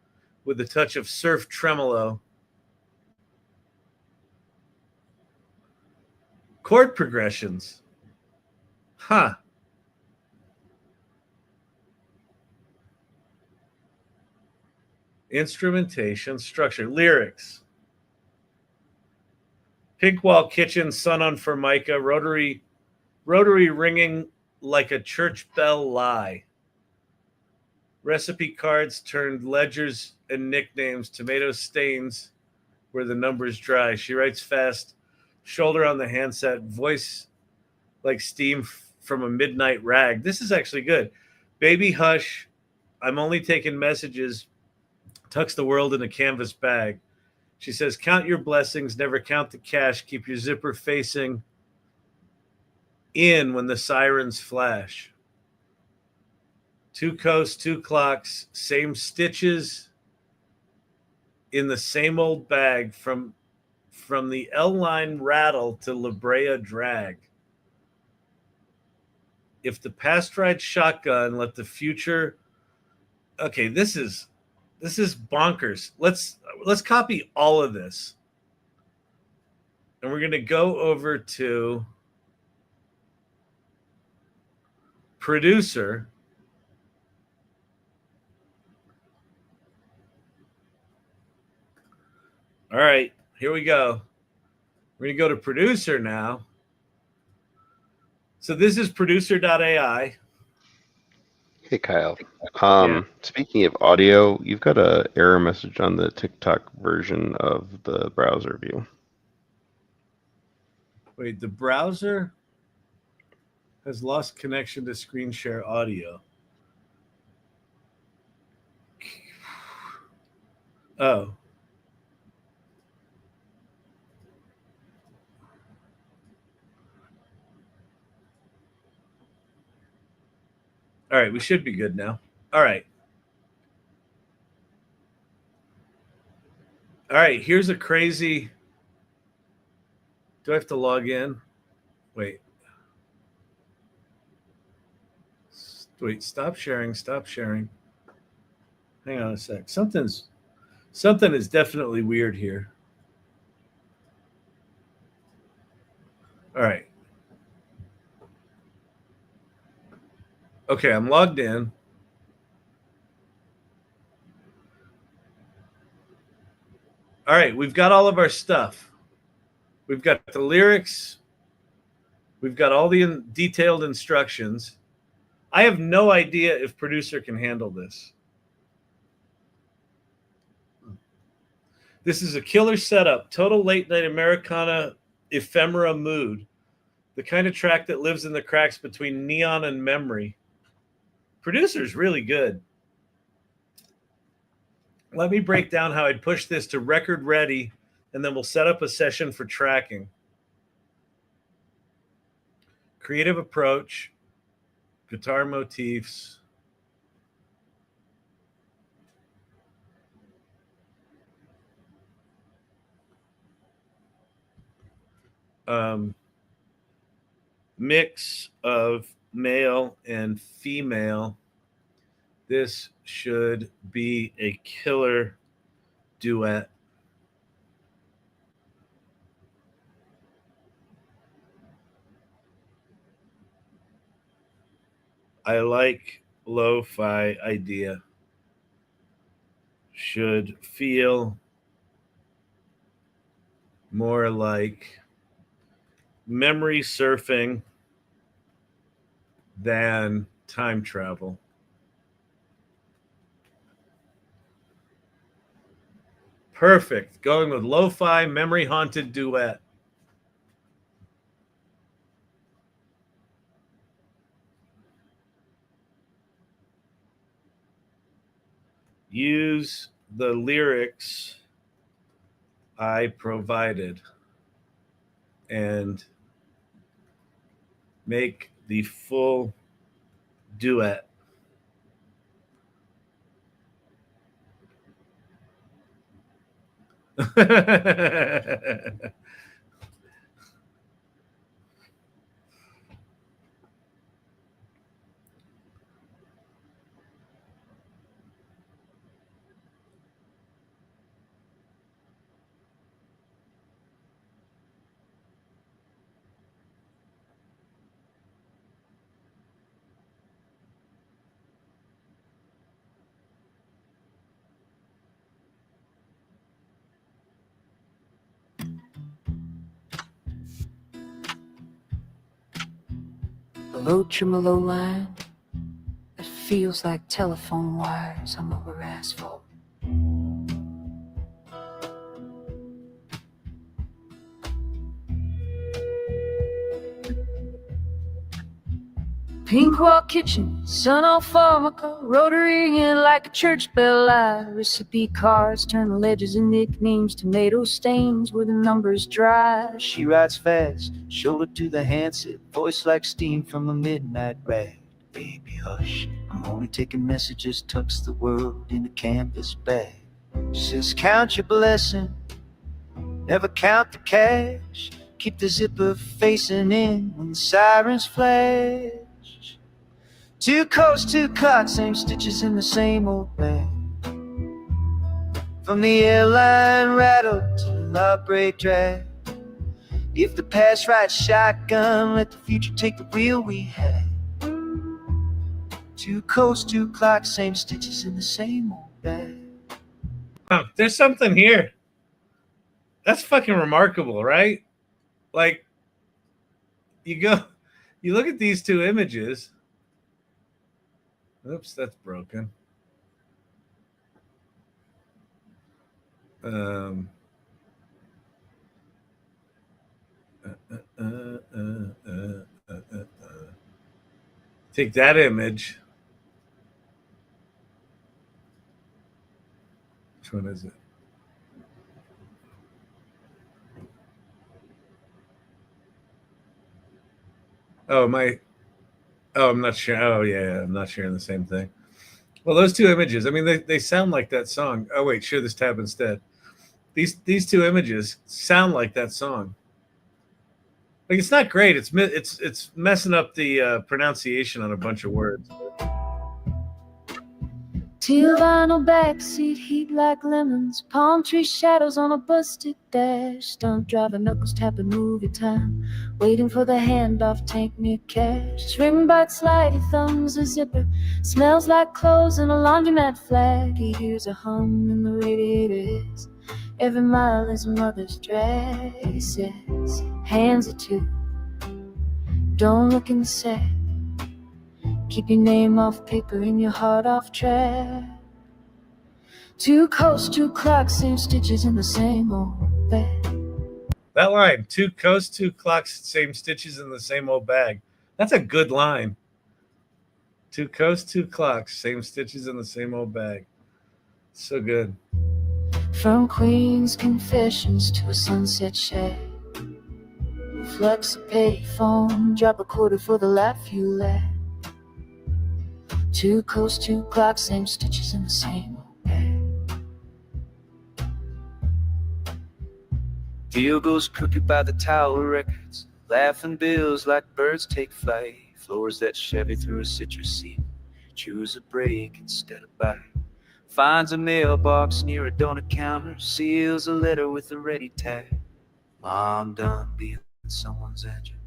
with a touch of surf tremolo. Chord progressions. Huh. Instrumentation, structure, lyrics. Pink wall kitchen, sun on Formica, rotary ringing like a church bell lie. Recipe cards turned ledgers and nicknames, tomato stains where the numbers dry. She writes fast, shoulder on the handset, voice like steam from a midnight rag. This is actually good. Baby hush, I'm only taking messages, tucks the world in a canvas bag. She says, count your blessings, never count the cash, keep your zipper facing in when the sirens flash. 2 coasts, 2 clocks, same stitches in the same old bag from the L-line rattle to La Brea drag. If the past rides shotgun, let the future. Okay, this is bonkers. Let's copy all of this. And we're going to go over to producer. All right, here we go. We're going to go to producer now. So this is Producer.ai. Hey, Kyle. Yeah. Speaking of audio, you've got an error message on the TikTok version of the browser view. Wait, the browser has lost connection to screen share audio. Oh. All right, we should be good now. All right. All right, here's a crazy. Do I have to log in? Wait. Wait, stop sharing. Hang on a sec. Something is definitely weird here. All right. Okay, I'm logged in. All right, we've got all of our stuff. We've got the lyrics. We've got all the detailed instructions. I have no idea if Producer can handle this. This is a killer setup, total late night Americana ephemera mood, the kind of track that lives in the cracks between neon and memory. Producer's really good. Let me break down how I'd push this to record ready, and then we'll set up a session for tracking. Creative approach, guitar motifs. Mix of male and female. This should be a killer duet. I like Lowfi Idea. Should feel more like memory surfing than time travel. Perfect. Going with lo-fi memory haunted duet. Use the lyrics I provided and make the full duet. A low tremolo line that feels like telephone wires on over asphalt. Pink wall kitchen, Sunno pharmaca, rotary in like a church bell eye. Recipe cards turn the ledgers and nicknames, tomato stains where the numbers dry. She writes fast, shoulder to the handset, voice like steam from a midnight rag. Baby hush, I'm only taking messages, tucks the world in a canvas bag. She says count your blessing, never count the cash. Keep the zipper facing in when the sirens flash. 2 coats, 2 clocks, same stitches in the same old bag. From the airline rattle to the heartbreak drag. If the past rides shotgun, let the future take the wheel we had. 2 coats, 2 clocks, same stitches in the same old bag. Huh, there's something here. That's fucking remarkable, right? Like, you look at these 2 images. Oops, that's broken. Take that image. Which one is it? Oh, I'm not sure. Oh, yeah, I'm not sharing the same thing. Well, those 2 images, I mean, they sound like that song. Oh, wait, share this tab instead. These 2 images sound like that song. Like, it's not great. It's messing up the pronunciation on a bunch of words. Teal vinyl backseat, heat like lemons. Palm tree shadows on a busted dash. Stunt driver knuckles tapping movie time. Waiting for the handoff tank near cash. Ring bites light, he thumbs a zipper. Smells like clothes and a laundromat flag. He hears a hum in the radiator hiss. Every mile is a mother's drag. He says, hands it to. Don't look in the sack. Keep your name off paper and your heart off track. 2 coasts, 2 clocks, same stitches in the same old bag. That line, 2 coasts, 2 clocks, same stitches in the same old bag. That's a good line. 2 coasts, 2 clocks, same stitches in the same old bag. So good. From Queen's Confessions to a sunset shack. Flex a payphone, drop a quarter for the laugh you laugh. 2 coasts, 2 clocks, same stitches in the same old bag. Deal goes crooked by the Tower Records. Laughing bills like birds take flight. Floors that Chevy through a citrus seat. Choose a break instead of bite. Finds a mailbox near a donut counter. Seals a letter with a ready tag. Mom done being someone's engine.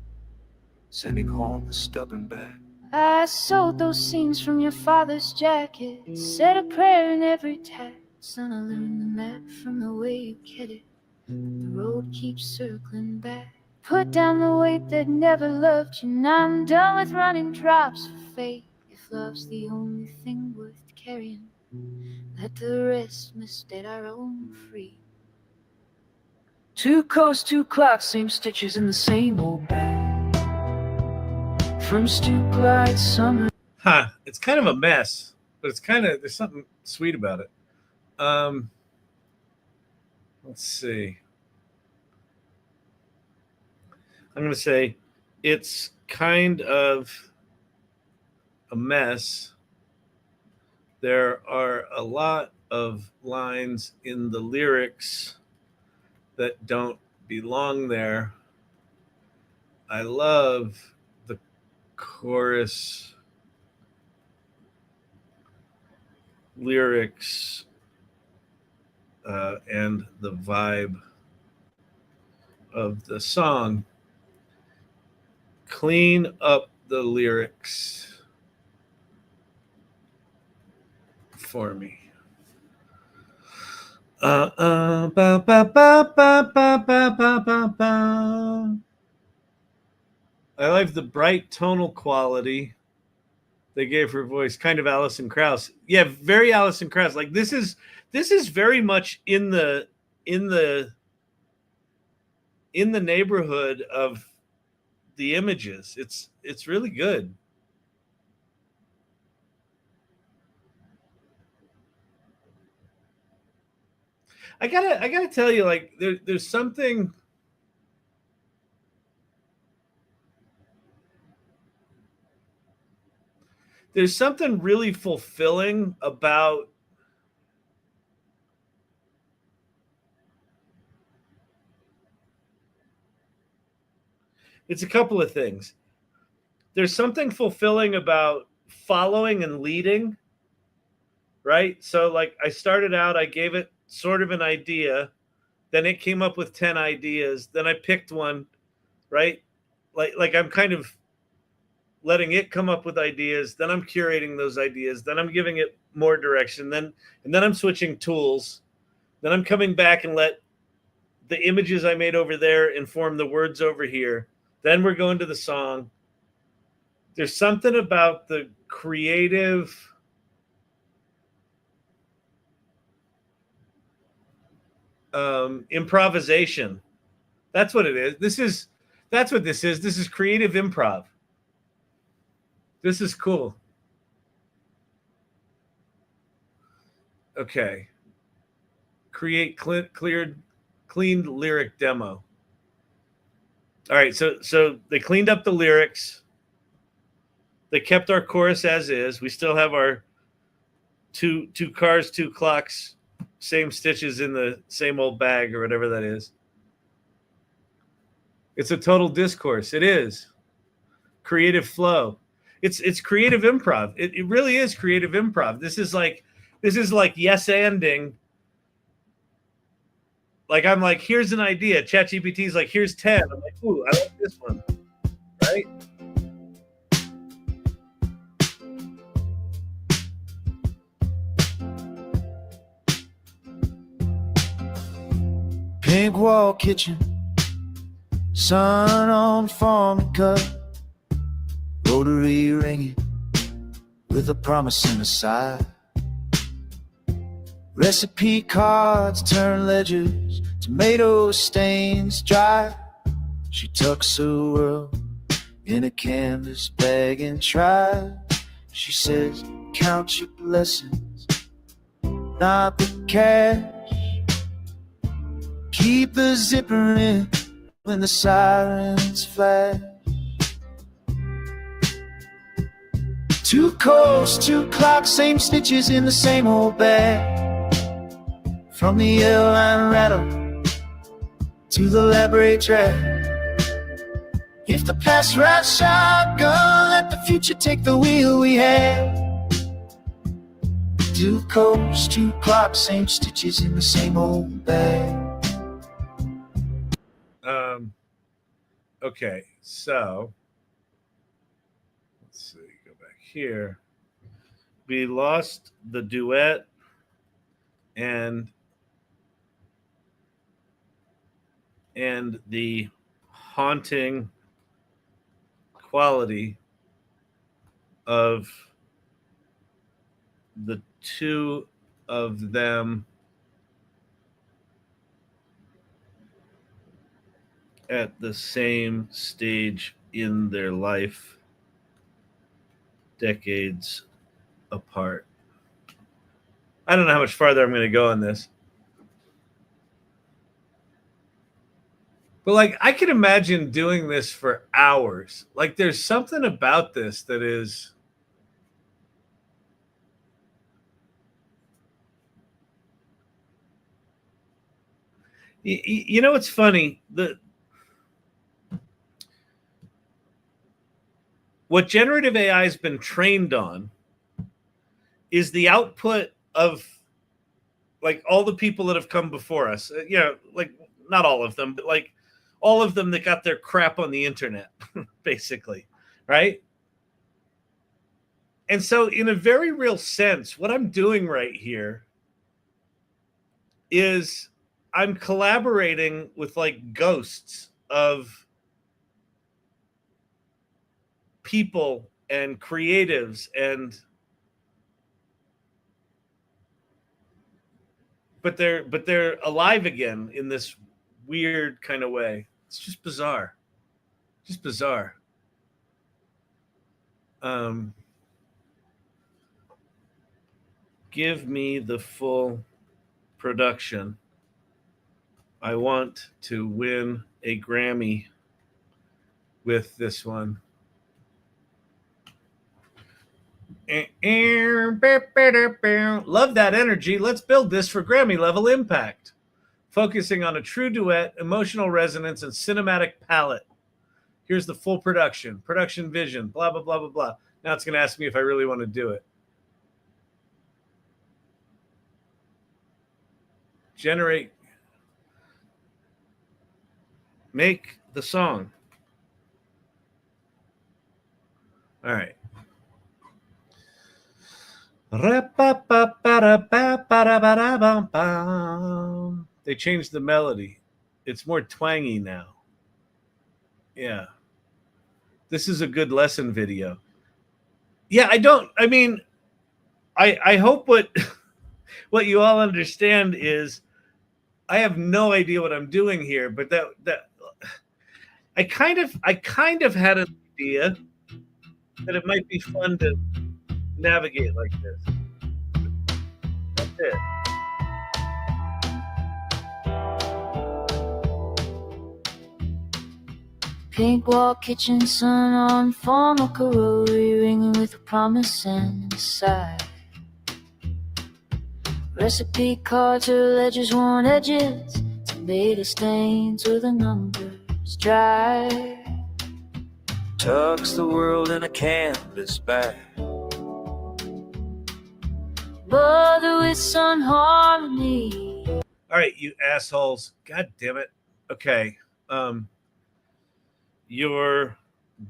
Sending home the stubborn bag. I sewed those seams from your father's jacket. Said a prayer in every tag. Son, I learned the map from the way you get it. The road keeps circling back. Put down the weight that never loved you. Now I'm done with running drops for fate. If love's the only thing worth carrying, let the rest mistake our own free. 2 coasts, 2 clocks, same stitches in the same old bag. From stoop light summer. It's kind of a mess, but it's kind of, there's something sweet about it. Let's see. I'm going to say it's kind of a mess. There are a lot of lines in the lyrics that don't belong there. I love the chorus lyrics and the vibe of the song. Clean up the lyrics for me. Ba, ba, ba, ba, ba, ba, ba, ba. I like the bright tonal quality they gave her voice, kind of Alison Krauss. Yeah, very Alison Krauss. Like this is very much in the neighborhood of the images. It's really good. I gotta tell you, like there's something. There's something really fulfilling about it's a couple of things. There's something fulfilling about following and leading, right? So like I started out, I gave it sort of an idea, then it came up with 10 ideas, then I picked one, right? Like I'm kind of letting it come up with ideas, then I'm curating those ideas, then I'm giving it more direction, and then I'm switching tools, then I'm coming back and let the images I made over there inform the words over here. Then we're going to the song. There's something about the creative improvisation. That's what it is. That's what this is. This is creative improv. This is cool. Okay. Create cleaned lyric demo. All right, so they cleaned up the lyrics. They kept our chorus as is. We still have our two cars, 2 clocks, same stitches in the same old bag or whatever that is. It's a total discourse. It is. Creative flow. It's creative improv. It really is creative improv. This is like yes-anding. Like I'm like, here's an idea. ChatGPT is like, here's 10. I'm like, ooh, I like this one. Right? Pink wall kitchen, sun on formica, rotary ringing with a promise in the side. Recipe cards turn ledgers, tomato stains dry. She tucks her world in a canvas bag and tries. She says, count your blessings, not the cash. Keep the zipper in when the sirens flash. 2 coats, 2 clocks, same stitches in the same old bag. From the airline rattle to the library track. If the past rides shotgun, let the future take the wheel we had. 2 coats, 2 clocks, same stitches in the same old bag. Okay, so let's see, go back here. We lost the duet and the haunting quality of the 2 of them at the same stage in their life, decades apart. I don't know how much farther I'm going to go on this. But like, I can imagine doing this for hours. Like, there's something about this that is, you know, it's funny. What generative AI has been trained on is the output of like all the people that have come before us. You know, like not all of them, but like all of them that got their crap on the internet, basically, right? And so in a very real sense, what I'm doing right here is I'm collaborating with like ghosts of people and creatives but they're alive again in this weird kind of way. It's just bizarre. Just bizarre. Give me the full production. I want to win a Grammy with this one. Love that energy. Let's build this for Grammy level impact. Focusing on a true duet, emotional resonance, and cinematic palette. Here's the full production vision, blah, blah, blah, blah, blah. Now it's going to ask me if I really want to do it. Generate. Make the song. All right. They changed the melody. It's more twangy now. Yeah. This is a good lesson video. Yeah, I hope what you all understand is I have no idea what I'm doing here, but that I kind of had an idea that it might be fun to navigate like this. That's it. Pink wall kitchen, sun on formica, rotary ringing with a promise inside. Recipe cards, her ledgers, worn edges, tomato stains where the numbers dry. Tucks the world in a canvas bag. Bother with sun harmony. All right, you assholes. God damn it. Okay. Your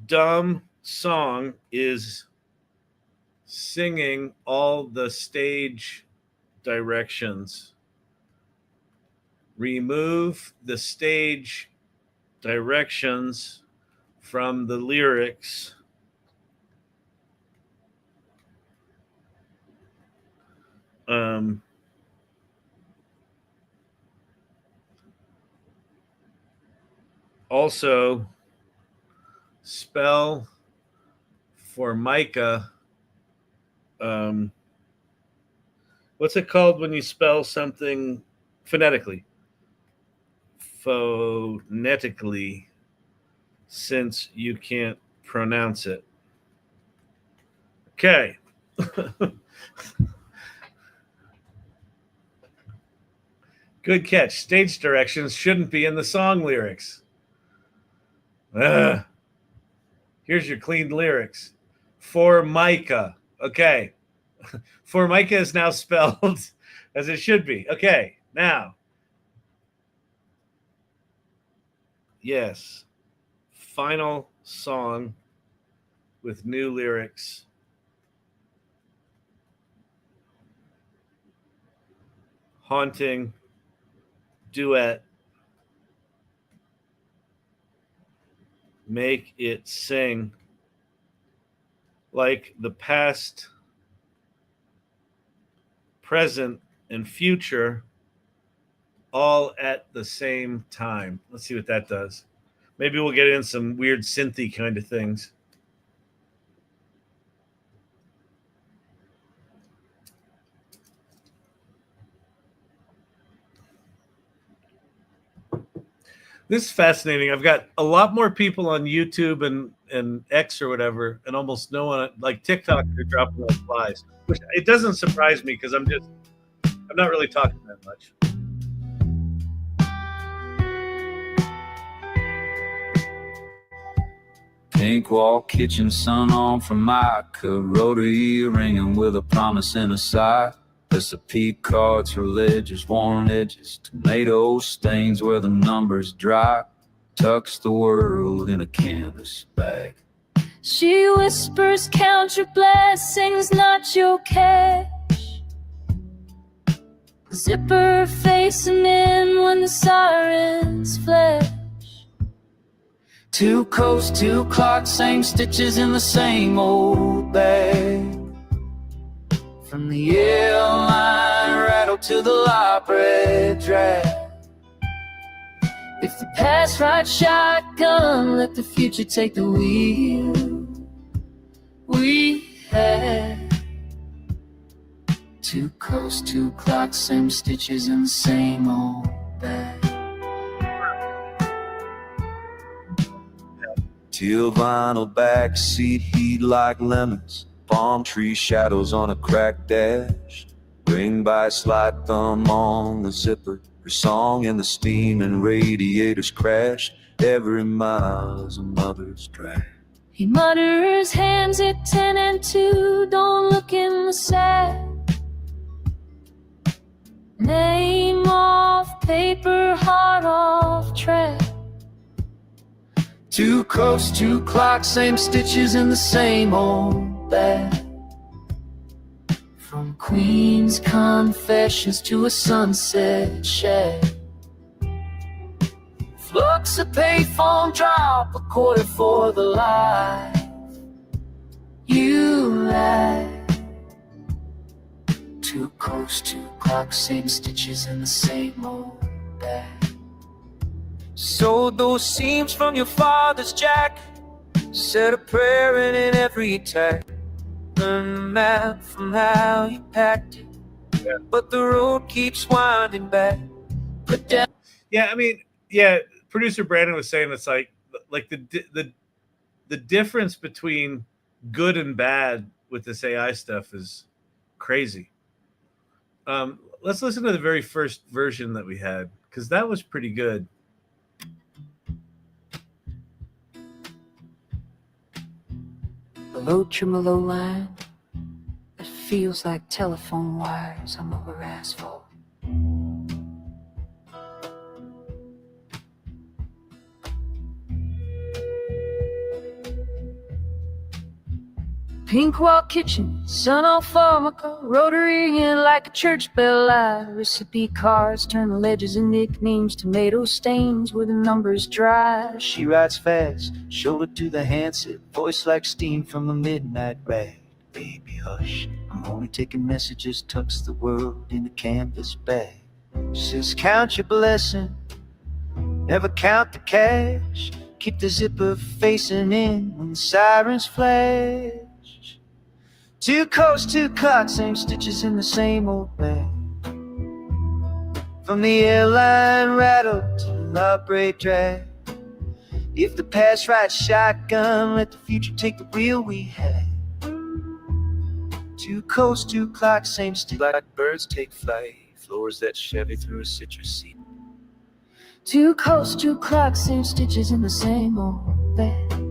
dumb song is singing all the stage directions remove the stage directions from the lyrics also spell Formica. What's it called when you spell something phonetically? Phonetically, since you can't pronounce it. Okay. Good catch. Stage directions shouldn't be in the song lyrics. Here's your clean lyrics. Formica. Okay. Formica is now spelled as it should be. Okay. Now. Yes. Final song with new lyrics. Haunting duet. Make it sing like the past, present, and future all at the same time. Let's see what that does. Maybe we'll get in some weird synthy kind of things. This is fascinating. I've got a lot more people on YouTube and X or whatever, and almost no one like TikTok. They're dropping like flies, which it doesn't surprise me because I'm not really talking that much. Pink wall kitchen, sun on Formica, rotary ringing with a promise in a sight. Recipe cards for ledgers, worn edges, tomato stains where the numbers dry. Tucks the world in a canvas bag. She whispers, count your blessings, not your cash. Zipper facing in when the sirens flash. 2 coasts, 2 clocks, same stitches in the same old bag. From the airline rattle to the library drag. If the past rides shotgun, let the future take the wheel. We had 2 coasts, 2 clocks, same stitches in the same old bag. Teal vinyl backseat, heat like lemons. Palm tree shadows on a cracked dash. Ring by slide thumb on the zipper. Her song in the steam and radiators crash. Every mile is a mother's drag. He mutters, hands at 10 and 2. Don't look in the sack. Name off paper, heart off track. 2 coasts, 2 clocks, same stitches in the same old bag. From Queen's Confessions to a sunset shack. Flux a payphone drop, a quarter for the life you like. 2 coasts, 2 clocks, same stitches in the same old bag. Sewed those seams from your father's jack. Said a prayer in every tack. Learn the map from how you packed it. Yeah. But the road keeps winding back. Put down. Yeah, I mean, yeah. Producer Brandon was saying it's like the difference between good and bad with this AI stuff is crazy. Let's listen to the very first version that we had because that was pretty good. The low tremolo line, it feels like telephone wires on over asphalt. Pink wall kitchen, sun on formica, rotary in like a church bell. Recipe cards turn the ledges and nicknames, tomato stains where the numbers dry. She writes fast, shoulder to the handset, voice like steam from a midnight rag. Baby hush, I'm only taking messages, tucks the world in the canvas bag. She says count your blessing, never count the cash, keep the zipper facing in when the sirens flash. 2 coats, 2 clocks, same stitches in the same old bag. From the airline rattle to the heartbreak drag. If the past rides shotgun, let the future take the wheel we had. 2 coats, 2 clocks, same stitches like birds take flight. Floors that Chevy through a citrus seat. 2 coats, 2 clocks, same stitches in the same old bed.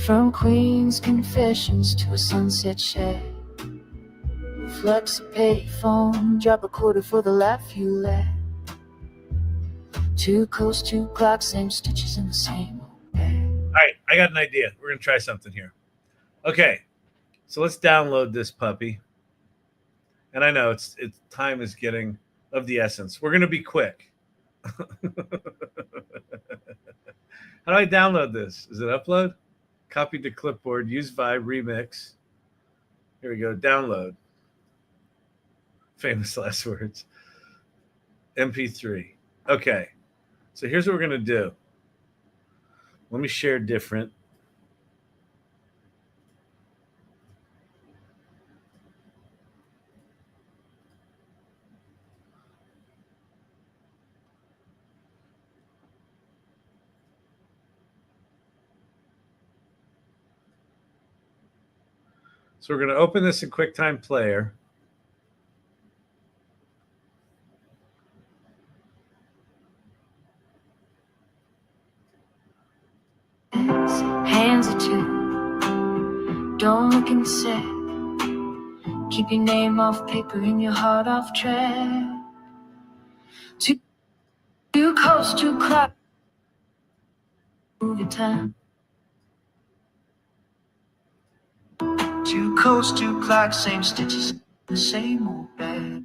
From Queen's Confessions to a sunset shade. Flex a payphone, drop a quarter for the laugh you let. 2 coats, 2 clocks, same stitches in the same old bed. All right, I got an idea. We're going to try something here. Okay, so let's download this puppy. And I know it's time is getting of the essence. We're going to be quick. How do I download this? Is it upload? Copy to clipboard, use Vibe, remix. Here we go, download. Famous last words. MP3. Okay, so here's what we're going to do. Let me share different. So we're going to open this in QuickTime Player. Hands are two, don't look and say. Keep your name off paper and your heart off track. 2 coats, 2 clocks, move your time. 2 coats, 2 clocks, same stitches, the same old bag.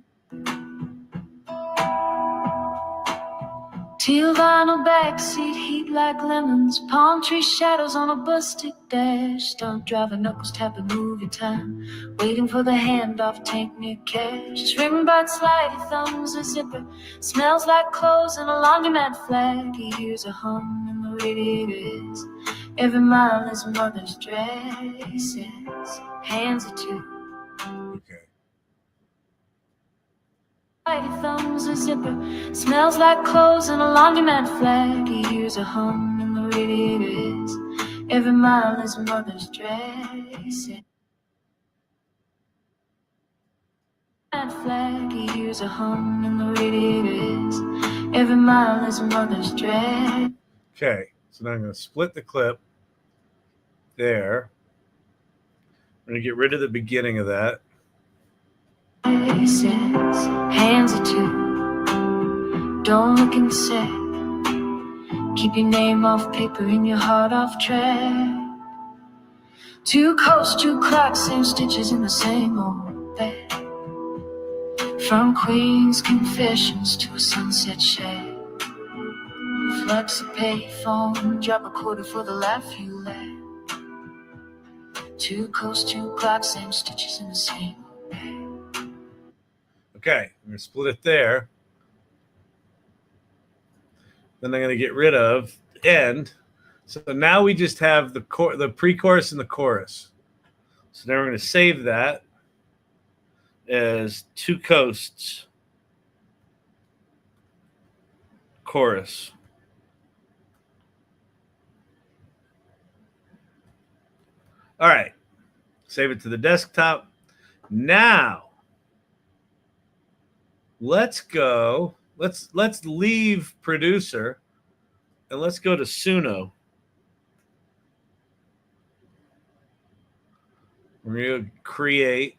Teal vinyl backseat, heat like lemons, palm tree shadows on a busted dash. Stunt driver, knuckles tapping, move your time. Waiting for the handoff, tank near cash. Ring bites, slide your thumbs, a zipper. Smells like clothes and a laundromat flag. He hears a hum in the radiator is. Every mile his mother's dress. Hands are two. Okay. Your thumbs a zipper, smells like clothes and a laundromat flag. He hears a hum in the radiator is. Every mile his mother's dress. Flag, he hears a hum in the radiator is. Every mile his mother's dress. Okay, so now I'm going to split the clip there. I'm going to get rid of the beginning of that. Hands are two, don't look and say. Keep your name off paper and your heart off track. 2 coats, 2 clocks, same stitches in the same old bed. From Queen's Confessions to a sunset shade. Flex a payphone, drop a quarter for the laugh you let. 2 coats, 2 clocks, same stitches in the same old bed. Okay, I'm going to split it there. Then I'm going to get rid of end. So now we just have the pre-chorus and the chorus. So now we're going to save that as 2 coasts chorus. All right, save it to the desktop. Now let's go. Let's leave producer and let's go to Sunno. We're going to create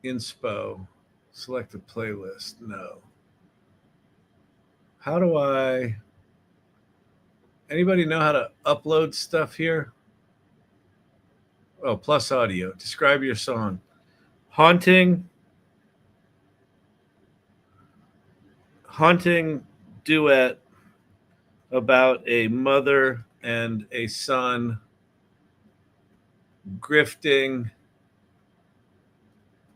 inspo. Select a playlist. No. How do I... Anybody know how to upload stuff here? Oh, plus audio. Describe your song. Haunting duet about a mother and a son grifting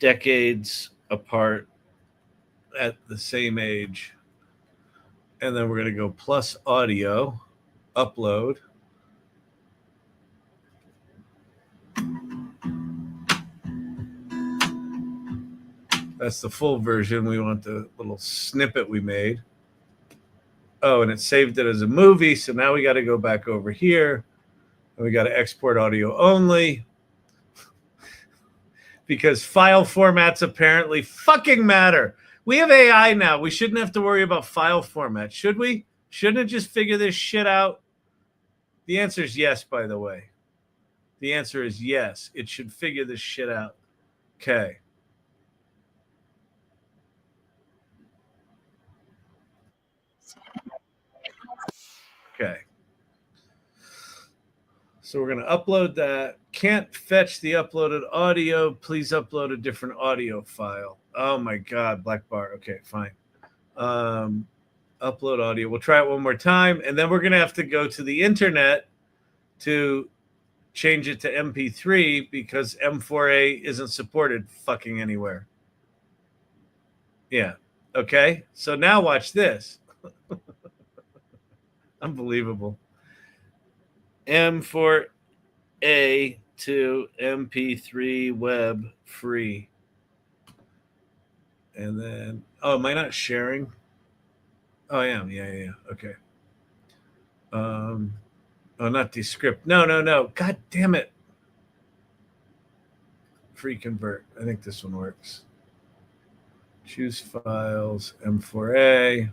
decades apart at the same age. And then we're going to go plus audio, upload. That's the full version. We want the little snippet we made. Oh, and it saved it as a movie. So now we got to go back over here and we got to export audio only because file formats apparently fucking matter. We have AI now. We shouldn't have to worry about file format, should we? Shouldn't it just figure this shit out? The answer is yes, by the way. The answer is yes. It should figure this shit out. Okay. Okay. So we're going to upload that. Can't fetch the uploaded audio. Please upload a different audio file. Oh my God, black bar. Okay, fine. Upload audio. We'll try it one more time. And then we're going to have to go to the internet to change it to MP3 because M4A isn't supported fucking anywhere. Yeah. Okay. So now watch this. Unbelievable. M4A to MP3 web free. And then, oh, am I not sharing? Oh, I am. Yeah. Okay. Oh, not Descript. No. God damn it. Free convert. I think this one works. Choose files, M4A.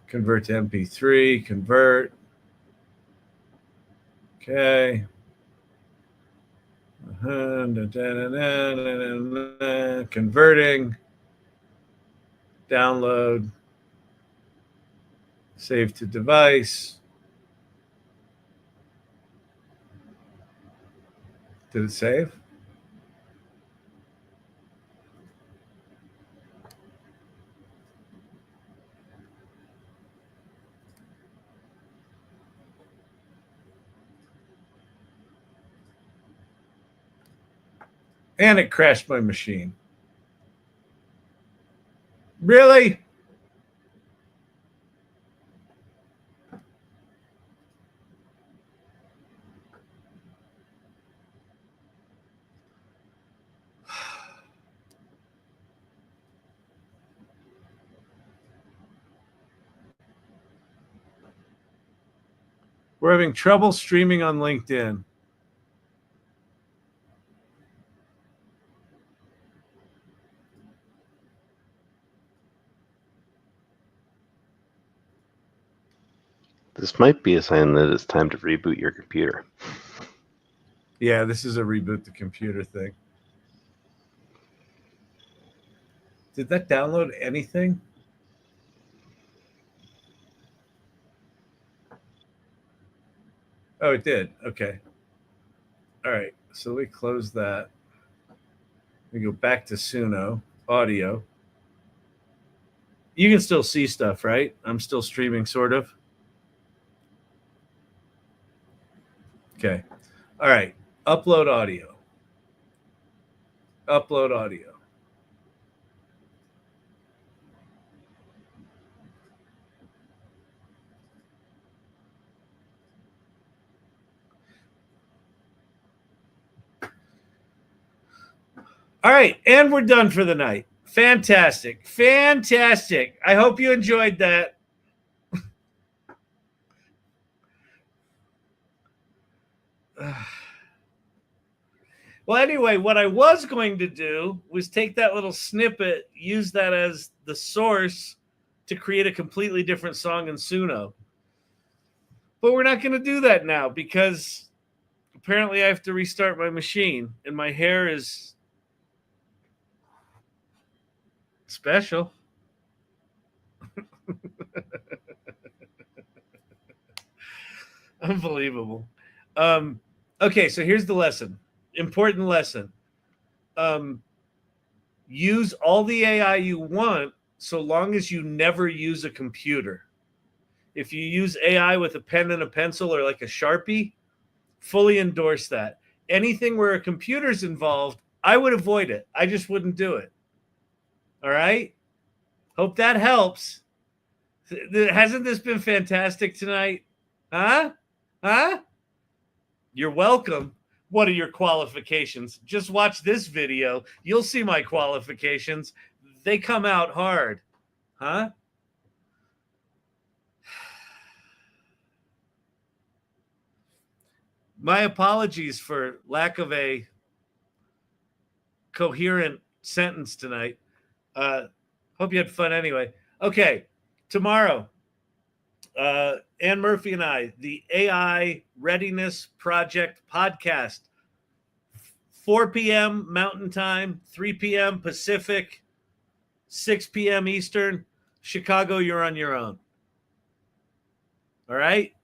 Convert to MP3. Convert. Okay. Converting. Download. Save to device. Did it save? And it crashed my machine. Really? We're having trouble streaming on LinkedIn. This might be a sign that it's time to reboot your computer. Yeah, this is a reboot the computer thing. Did that download anything? Oh, it did. Okay. All right. So we close that. We go back to Sunno audio. You can still see stuff, right? I'm still streaming, sort of. Okay. All right. Upload audio. Upload audio. All right. And we're done for the night. Fantastic. Fantastic. I hope you enjoyed that. Well, anyway, what I was going to do was take that little snippet, use that as the source to create a completely different song in Sunno. But we're not going to do that now because apparently I have to restart my machine and my hair is special. Unbelievable. Okay, so here's the lesson. Important lesson. Use all the AI you want so long as you never use a computer. If you use AI with a pen and a pencil or like a Sharpie, fully endorse that. Anything where a computer's involved, I would avoid it. I just wouldn't do it. All right? Hope that helps. Hasn't this been fantastic tonight? Huh? Huh? You're welcome. What are your qualifications? Just watch this video. You'll see my qualifications. They come out hard. Huh? My apologies for lack of a coherent sentence tonight. Hope you had fun anyway. Okay, tomorrow, Ann Murphy and I, the AI Readiness Project podcast, 4 p.m. Mountain Time, 3 p.m. Pacific, 6 p.m. Eastern. Chicago, you're on your own. All right?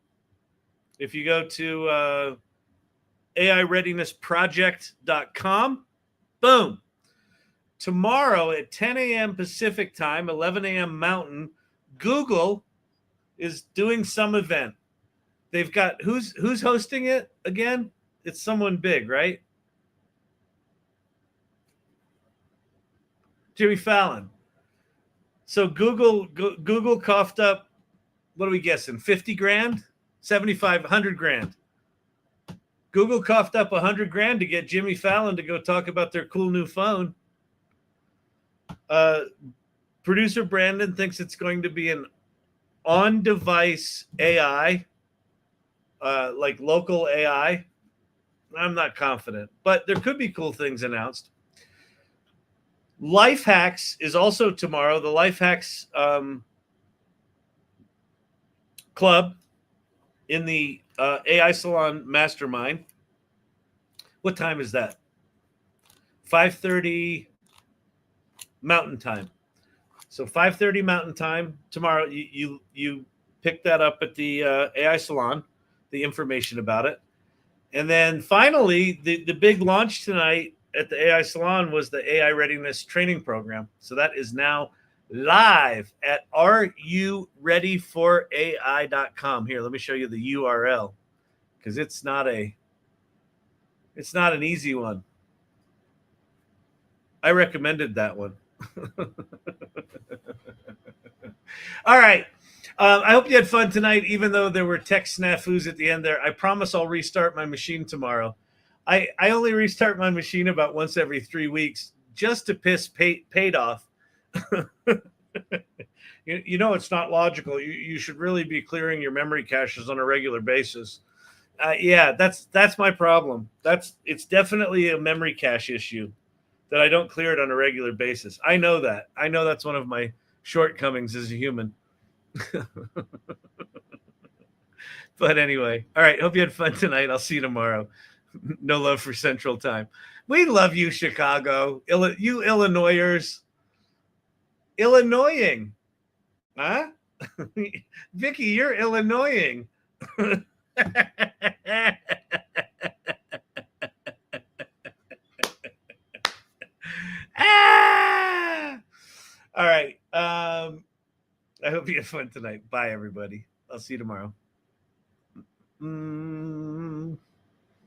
If you go to AIReadinessProject.com, boom. Tomorrow at 10 a.m. Pacific time, 11 a.m. Mountain, Google is doing some event. They've got who's hosting it again? It's someone big, right? Jimmy Fallon. So Google coughed up, what are we guessing? 50 grand? 75, 100 grand. Google coughed up 100 grand to get Jimmy Fallon to go talk about their cool new phone. Producer Brandon thinks it's going to be an on-device AI, like local AI. I'm not confident, but there could be cool things announced. Life Hacks is also tomorrow. The Life Hacks Club in the AI Salon Mastermind. What time is that? 5:30 Mountain Time. So 5:30 Mountain Time tomorrow. You pick that up at the AI Salon, the information about it. And then finally, the big launch tonight at the AI Salon was the AI Readiness Training Program. So that is now live at areyoreadyforai.com. Here, let me show you the URL because it's not an easy one. I recommended that one. All right. I hope you had fun tonight, even though there were tech snafus at the end there. I promise I'll restart my machine tomorrow. I only restart my machine about once every 3 weeks just to piss paid off. You know, it's not logical. You should really be clearing your memory caches on a regular basis. Yeah, that's my problem. It's definitely a memory cache issue that I don't clear it on a regular basis. I know that. I know that's one of my shortcomings as a human. But anyway, all right. Hope you had fun tonight. I'll see you tomorrow. No love for Central Time. We love you, Chicago. You Illinoisers. Illinoising. Huh? Vicky, you're Illinoising. Ah! All right. I hope you have fun tonight. Bye, everybody. I'll see you tomorrow.